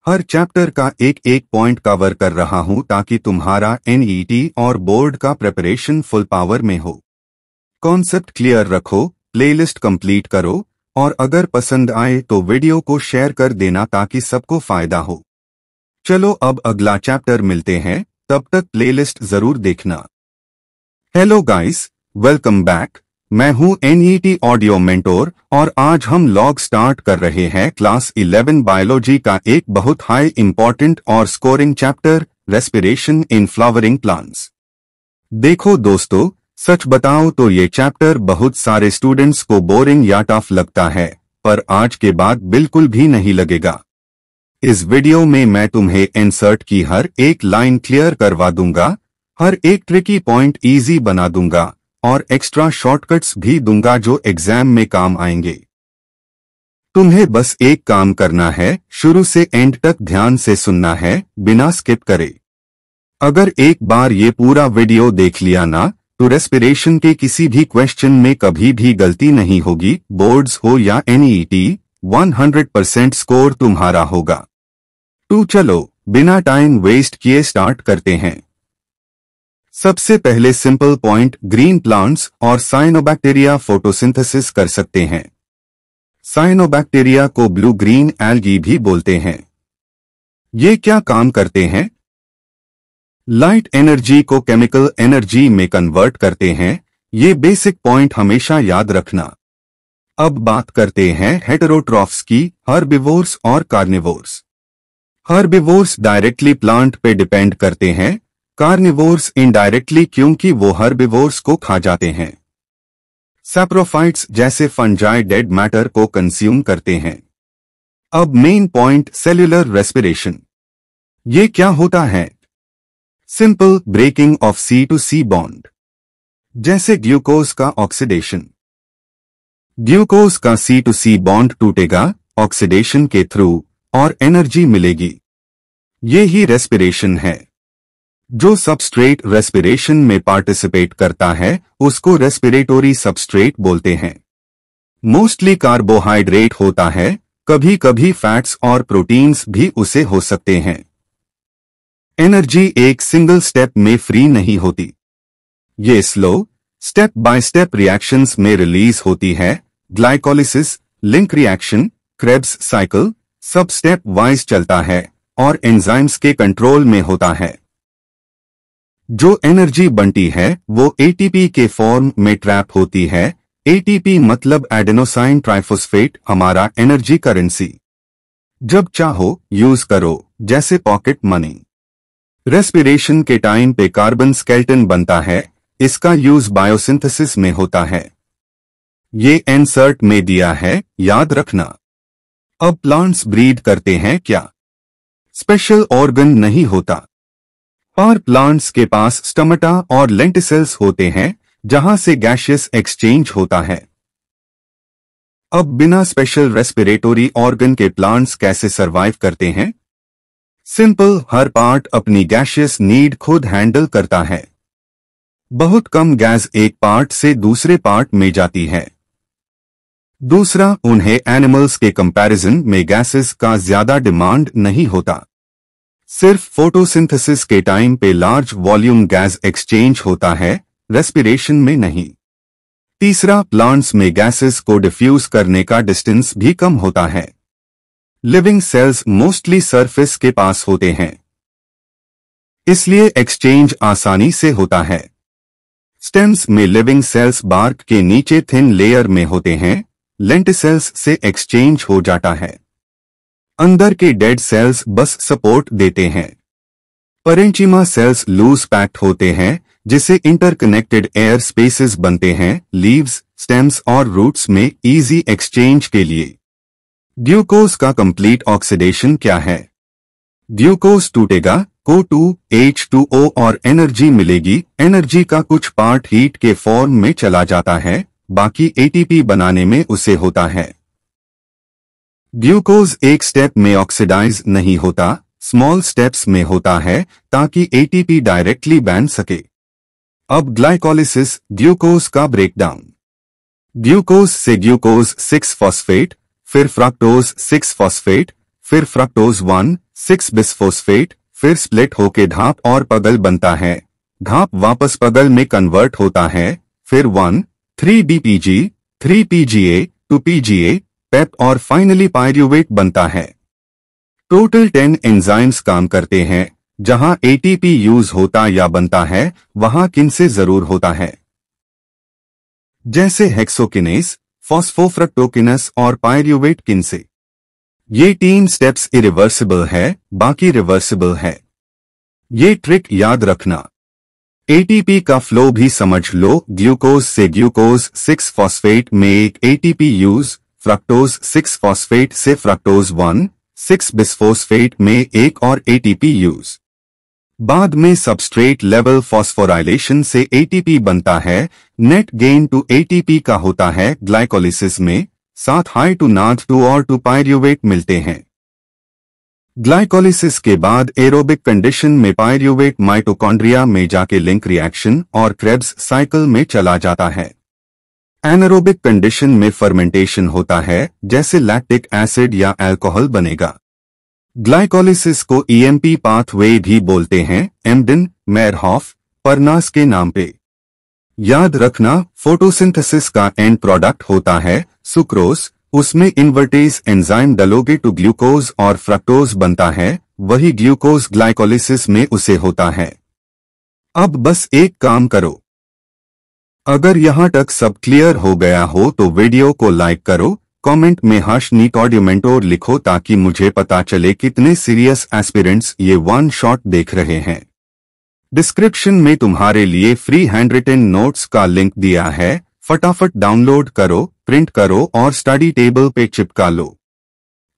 हर चैप्टर का एक एक पॉइंट कवर कर रहा हूं ताकि तुम्हारा एनईटी और बोर्ड का प्रिपरेशन फुल पावर में हो। कॉन्सेप्ट क्लियर रखो, प्लेलिस्ट कंप्लीट करो और अगर पसंद आए तो वीडियो को शेयर कर देना ताकि सबको फायदा हो। चलो अब अगला चैप्टर मिलते हैं, तब तक प्लेलिस्ट जरूर देखना। Hello guys, welcome back. मैं हूं एनईटी ऑडियो मेंटोर और आज हम लॉग स्टार्ट कर रहे हैं क्लास 11 बायोलॉजी का एक बहुत हाई इंपॉर्टेंट और scoring chapter, respiration in flowering plants. देखो दोस्तों, सच बताओ तो ये चैप्टर बहुत सारे स्टूडेंट्स को बोरिंग या टफ लगता है, पर आज के बाद बिल्कुल भी नहीं लगेगा। इस वीडियो में मैं तुम्हें इंसर्ट की हर एक लाइन क्लियर करवा दूंगा, हर एक ट्रिकी पॉइंट इजी बना दूंगा और एक्स्ट्रा शॉर्टकट्स भी दूंगा जो एग्जाम में काम आएंगे। तुम्हें बस एक काम करना है, शुरू से एंड तक ध्यान से सुनना है, बिना स्किप करे। अगर एक बार ये पूरा वीडियो देख लिया ना, तो रेस्पिरेशन के किसी भी क्वेश्चन में कभी भी गलती नहीं होगी, बोर्ड्स हो या एनईटी, 100% स्कोर तुम्हारा होगा। तो चलो बिना टाइम वेस्ट किए स्टार्ट करते हैं। सबसे पहले सिंपल पॉइंट, ग्रीन प्लांट्स और साइनोबैक्टीरिया फोटोसिंथेसिस कर सकते हैं। साइनोबैक्टीरिया को ब्लू ग्रीन एल्गी भी बोलते हैं। ये क्या काम करते हैं? लाइट एनर्जी को केमिकल एनर्जी में कन्वर्ट करते हैं। ये बेसिक पॉइंट हमेशा याद रखना। अब बात करते हैं हेटेरोट्रॉफ्स की, हर्बिवोर्स और कार्निवोर्स। हर्बिवोर्स डायरेक्टली प्लांट पे डिपेंड करते हैं, कार्निवोर्स इनडायरेक्टली क्योंकि वो हर्बिवोर्स को खा जाते हैं। सैप्रोफाइट्स जैसे फंजाई डेड मैटर को कंज्यूम करते हैं। अब मेन पॉइंट, सेल्यूलर रेस्पिरेशन। ये क्या होता है? Simple breaking of C to C bond, जैसे ग्लूकोज का ऑक्सीडेशन। ग्लूकोज का सी टू सी बॉन्ड टूटेगा ऑक्सीडेशन के थ्रू और एनर्जी मिलेगी। ये ही रेस्पिरेशन है। जो सबस्ट्रेट रेस्पिरेशन में पार्टिसिपेट करता है उसको रेस्पिरेटोरी सबस्ट्रेट बोलते हैं। मोस्टली कार्बोहाइड्रेट होता है, कभी कभी फैट्स और प्रोटीन्स भी उसे हो सकते हैं। एनर्जी एक सिंगल स्टेप में फ्री नहीं होती। ये slow step by step reactions में रिलीज होती है। Glycolysis, link reaction, Krebs cycle सब स्टेप वाइज चलता है और एंजाइम्स के कंट्रोल में होता है। जो एनर्जी बनती है वो एटीपी के फॉर्म में ट्रैप होती है। एटीपी मतलब एडेनोसाइन ट्राइफॉस्फेट, हमारा एनर्जी करेंसी। जब चाहो यूज करो, जैसे पॉकेट मनी। रेस्पिरेशन के टाइम पे कार्बन स्केलेटन बनता है, इसका यूज बायोसिंथेसिस में होता है। ये इंसर्ट में दिया है, याद रखना। अब प्लांट्स ब्रीड करते हैं क्या? स्पेशल ऑर्गन नहीं होता, पर प्लांट्स के पास स्टोमेटा और लेंटिसेल्स होते हैं जहां से गैसियस एक्सचेंज होता है। अब बिना स्पेशल रेस्पिरेटोरी ऑर्गन के प्लांट्स कैसे सरवाइव करते हैं? सिंपल, हर पार्ट अपनी गैसियस नीड खुद हैंडल करता है। बहुत कम गैस एक पार्ट से दूसरे पार्ट में जाती है। दूसरा, उन्हें एनिमल्स के कंपैरिजन में गैसेस का ज्यादा डिमांड नहीं होता। सिर्फ फोटोसिंथेसिस के टाइम पे लार्ज वॉल्यूम गैस एक्सचेंज होता है, रेस्पिरेशन में नहीं। तीसरा, प्लांट्स में गैसेस को डिफ्यूज करने का डिस्टेंस भी कम होता है। लिविंग सेल्स मोस्टली सरफेस के पास होते हैं, इसलिए एक्सचेंज आसानी से होता है। स्टेम्स में लिविंग सेल्स बार्क के नीचे थिन लेयर में होते हैं, लेंटिसेल्स से एक्सचेंज हो जाता है। अंदर के डेड सेल्स बस सपोर्ट देते हैं। पेरेंचिमा सेल्स लूज पैक्ड होते हैं, जिसे इंटरकनेक्टेड एयर स्पेसेस बनते हैं लीव्स, स्टेम्स और रूट्स में इजी एक्सचेंज के लिए। ग्लूकोज का कंप्लीट ऑक्सीडेशन क्या है? ग्लूकोज टूटेगा, Co2H2O और एनर्जी मिलेगी। एनर्जी का कुछ पार्ट हीट के फॉर्म में चला जाता है, बाकी एटीपी बनाने में उसे होता है। ग्लूकोज एक स्टेप में ऑक्सीडाइज नहीं होता, स्मॉल स्टेप्स में होता है ताकि एटीपी डायरेक्टली बन सके। अब ग्लाइकोलिसिस, ग्लूकोज का ब्रेकडाउन। ग्लूकोज से ग्लूकोज 6 फॉस्फेट, फिर फ्रक्टोज 6 फॉस्फेट, फिर फ्रक्टोज 1 6 बिसफोस्फेट, फिर स्प्लिट होके ढाप और पगल बनता है, ढाप वापस पगल में कन्वर्ट होता है, फिर 1,3-DPG, 3PGA, 2PGA, पेप और फाइनली पायरूवेट बनता है। टोटल 10 एंजाइम्स काम करते हैं। जहां एटीपी यूज होता या बनता है वहां किनसे जरूर होता है, जैसे हेक्सोकिनेस, फॉस्फोफ्रक्टोकिनस और पायरूवेट किनसे। ये 3 स्टेप्स इरिवर्सिबल है, बाकी रिवर्सिबल है। ये ट्रिक याद रखना। एटीपी का फ्लो भी समझ लो। ग्लूकोज से ग्लूकोज 6 फॉस्फेट में एक एटीपी यूज, फ्रक्टोज 6 फॉस्फेट से फ्रक्टोज 1,6 बिसफोस्फेट में एक और एटीपी यूज। बाद में सबस्ट्रेट लेवल फॉस्फोराइलेशन से एटीपी बनता है। नेट गेन टू एटीपी का होता है ग्लाइकोलिसिस में, साथ हाई टू नाथ 2 और 2 पायरूवेट मिलते हैं। ग्लाइकोलिसिस के बाद एरोबिक कंडीशन में पायरूवेट माइटोकॉन्ड्रिया में जाके लिंक रिएक्शन और क्रेब्स साइकिल में चला जाता है। एनारोबिक कंडीशन में फर्मेंटेशन होता है, जैसे लैक्टिक एसिड या अल्कोहल बनेगा। ग्लाइकोलिसिस को ईएमपी पाथवे भी बोलते हैं, एमडिन, मेयरहॉफ, परनास के नाम पे। याद रखना, फोटोसिंथेसिस का एंड प्रोडक्ट होता है सुक्रोज, उसमें इन्वर्टेज एंजाइम डलोगे तो ग्लूकोज और फ्रक्टोज बनता है, वही ग्लूकोज ग्लाइकोलिसिस में उसे होता है। अब बस एक काम करो, अगर यहां तक सब क्लियर हो गया हो तो वीडियो को लाइक करो, कमेंट में #NEETAudio लिखो ताकि मुझे पता चले कितने सीरियस एस्पिरेंट्स ये वन शॉट देख रहे हैं। डिस्क्रिप्शन में तुम्हारे लिए फ्री हैंडरिटन नोट्स का लिंक दिया है, फटाफट डाउनलोड करो, प्रिंट करो और स्टडी टेबल पे चिपका लो।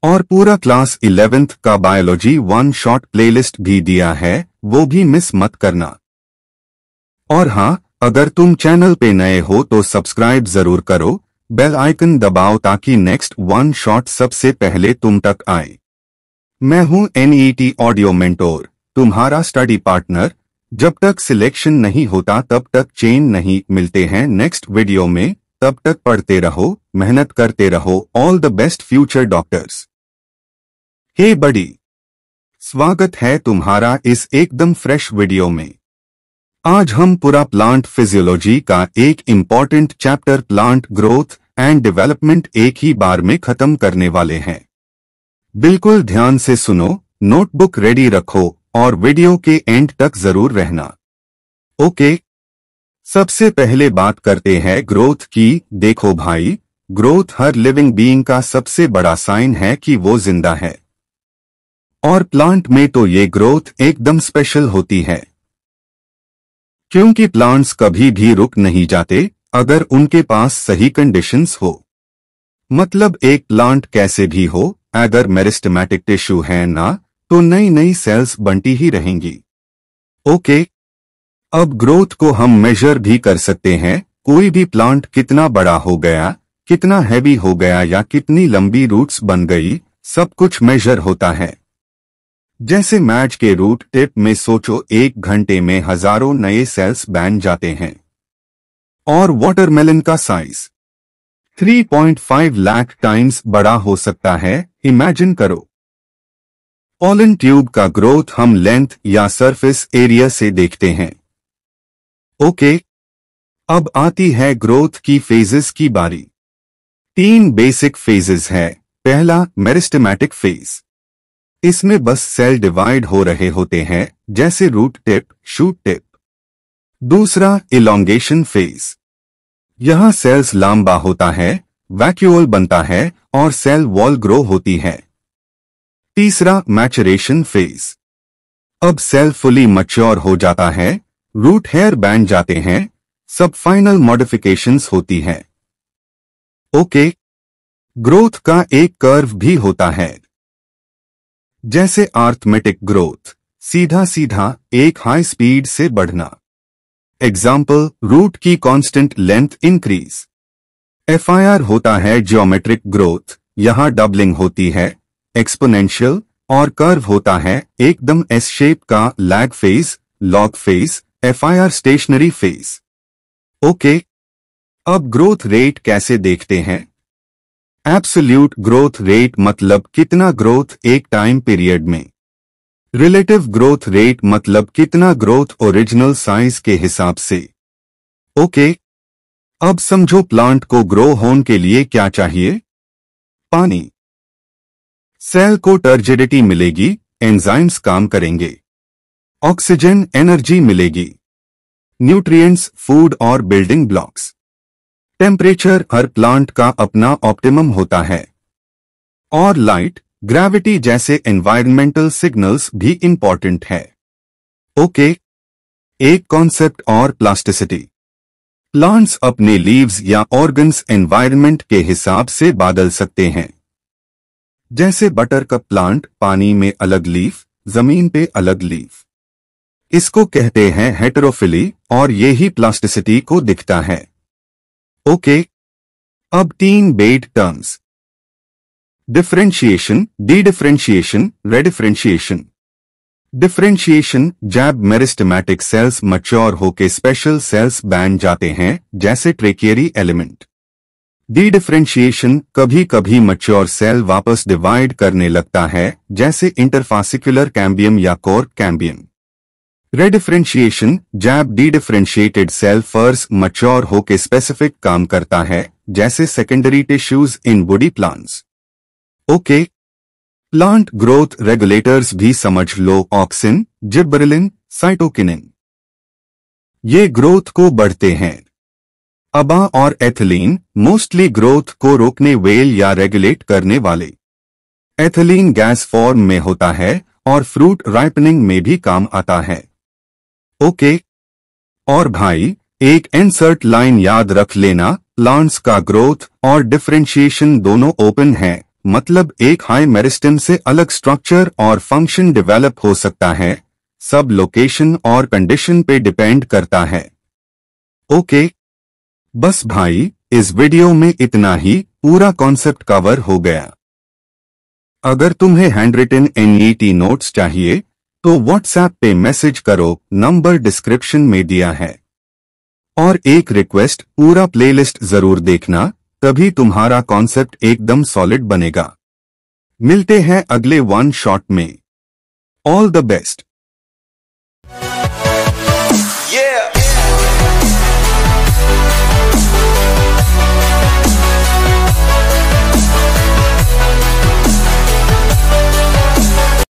और पूरा क्लास 11th का बायोलॉजी वन शॉट प्लेलिस्ट भी दिया है, वो भी मिस मत करना। और हाँ, अगर तुम चैनल पे नए हो तो सब्सक्राइब जरूर करो, बेल आइकन दबाओ ताकि नेक्स्ट वन शॉट सबसे पहले तुम तक आए। मैं हूं NET ऑडियो मेंटोर, तुम्हारा स्टडी पार्टनर। जब तक सिलेक्शन नहीं होता तब तक चेन नहीं मिलते हैं नेक्स्ट वीडियो में, तब तक पढ़ते रहो, मेहनत करते रहो। All the best future doctors. Hey buddy, स्वागत है तुम्हारा इस एकदम फ्रेश वीडियो में। आज हम पूरा प्लांट फिजियोलॉजी का एक important chapter plant growth and development एक ही बार में खत्म करने वाले हैं। बिल्कुल ध्यान से सुनो, नोटबुक रेडी रखो और वीडियो के एंड तक जरूर रहना। ओके, सबसे पहले बात करते हैं ग्रोथ की। देखो भाई, ग्रोथ हर लिविंग बीइंग का सबसे बड़ा साइन है कि वो जिंदा है, और प्लांट में तो ये ग्रोथ एकदम स्पेशल होती है, क्योंकि प्लांट्स कभी भी रुक नहीं जाते अगर उनके पास सही कंडीशंस हो। मतलब एक प्लांट कैसे भी हो, अगर मेरिस्टेमेटिक टिश्यू है ना, तो नई नई सेल्स बनती ही रहेंगी। ओके, अब ग्रोथ को हम मेजर भी कर सकते हैं। कोई भी प्लांट कितना बड़ा हो गया, कितना हैवी हो गया या कितनी लंबी रूट्स बन गई, सब कुछ मेजर होता है। जैसे मैच के रूट टिप में सोचो, 1 घंटे में हजारों नए सेल्स बन जाते हैं। और वाटरमेलन का साइज 3.5 लाख टाइम्स बड़ा हो सकता है, इमेजिन करो। पॉलन ट्यूब का ग्रोथ हम लेंथ या सरफेस एरिया से देखते हैं। ओके, अब आती है ग्रोथ की फेजेस की बारी। 3 बेसिक फेजेस है। पहला मेरिस्टेमेटिक फेज, इसमें बस सेल डिवाइड हो रहे होते हैं, जैसे रूट टिप, शूट टिप। दूसरा इलोंगेशन फेज, यहां सेल्स लंबा होता है, वैक्यूल बनता है और सेल वॉल ग्रो होती है। तीसरा मैचुरेशन फेज, अब सेल फुली मैच्योर हो जाता है, रूट हेयर बन जाते हैं, सब फाइनल मॉडिफिकेशंस होती है। ओके, ग्रोथ का एक कर्व भी होता है, जैसे अर्थमेटिक ग्रोथ, सीधा सीधा एक हाई स्पीड से बढ़ना। एग्जाम्पल, रूट की कांस्टेंट लेंथ इंक्रीज। FIR होता है ज्योमेट्रिक ग्रोथ, यहां डबलिंग होती है, एक्सपोनेंशियल। और कर्व होता है एकदम एस शेप का lag phase, log phase, FIR stationary phase. Okay, अब ग्रोथ रेट कैसे देखते हैं? एब्सोल्यूट ग्रोथ रेट मतलब कितना ग्रोथ एक टाइम पीरियड में। रिलेटिव ग्रोथ रेट मतलब कितना ग्रोथ ओरिजिनल साइज के हिसाब से। ओके, अब समझो प्लांट को ग्रो होने के लिए क्या चाहिए। पानी। सेल को टर्जिडिटी मिलेगी, एंजाइम्स काम करेंगे। ऑक्सीजन, एनर्जी मिलेगी। न्यूट्रिएंट्स, फूड और बिल्डिंग ब्लॉक्स। टेम्परेचर, हर प्लांट का अपना ऑप्टिमम होता है। और लाइट, ग्रेविटी जैसे एनवायरमेंटल सिग्नल्स भी इंपॉर्टेंट है। ओके, एक कॉन्सेप्ट और, प्लास्टिसिटी। प्लांट्स अपने लीव्स या ऑर्गन्स एनवायरनमेंट के हिसाब से बदल सकते हैं। जैसे बटरकप प्लांट, पानी में अलग लीफ, जमीन पे अलग लीफ। इसको कहते हैं हेटेरोफिली और यही प्लास्टिसिटी को दिखता है। ओके, अब 3 बेड terms. Differentiation, dedifferentiation, redifferentiation. Differentiation, जब मेरिस्टेमेटिक सेल्स मैच्योर होके स्पेशल सेल्स बन जाते हैं, जैसे ट्रेकियरी एलिमेंट। डी-डिफरेंशिएशन, कभी कभी मैच्योर सेल वापस डिवाइड करने लगता है, जैसे इंटरफासिकुलर कैम्बियम या कोर कैम्बियम। रेडिफरेंशिएशन, जब डी-डिफरेंशिएटेड सेल फर्स्ट मैच्योर होके स्पेसिफिक काम करता है, जैसे सेकेंडरी टिश्यूज इन woody plants. Okay, plant growth regulators भी समझ लो, ऑक्सिन, जिबरेलिन, साइटोकिनिन। ये ग्रोथ को बढ़ते हैं। अबा और एथिलीन, मोस्टली ग्रोथ को रोकने वेल या रेगुलेट करने वाले। एथिलीन गैस फॉर्म में होता है और फ्रूट राइपनिंग में भी काम आता है। ओके, और भाई एक इंसर्ट लाइन याद रख लेना, प्लांट्स का ग्रोथ और डिफरेंशिएशन दोनों ओपन है, मतलब एक हाई मेरिस्टेम से अलग स्ट्रक्चर और फंक्शन डेवलप हो सकता है। सब लोकेशन और कंडीशन पे डिपेंड करता है। ओके, बस भाई इस वीडियो में इतना ही, पूरा कॉन्सेप्ट कवर हो गया। अगर तुम्हें हैंडरिटन NET नोट्स चाहिए तो व्हाट्सएप पे मैसेज करो, नंबर डिस्क्रिप्शन में दिया है। और एक रिक्वेस्ट, पूरा प्लेलिस्ट जरूर देखना, तभी तुम्हारा कॉन्सेप्ट एकदम सॉलिड बनेगा। मिलते हैं अगले वन शॉट में। All the best. Yeah.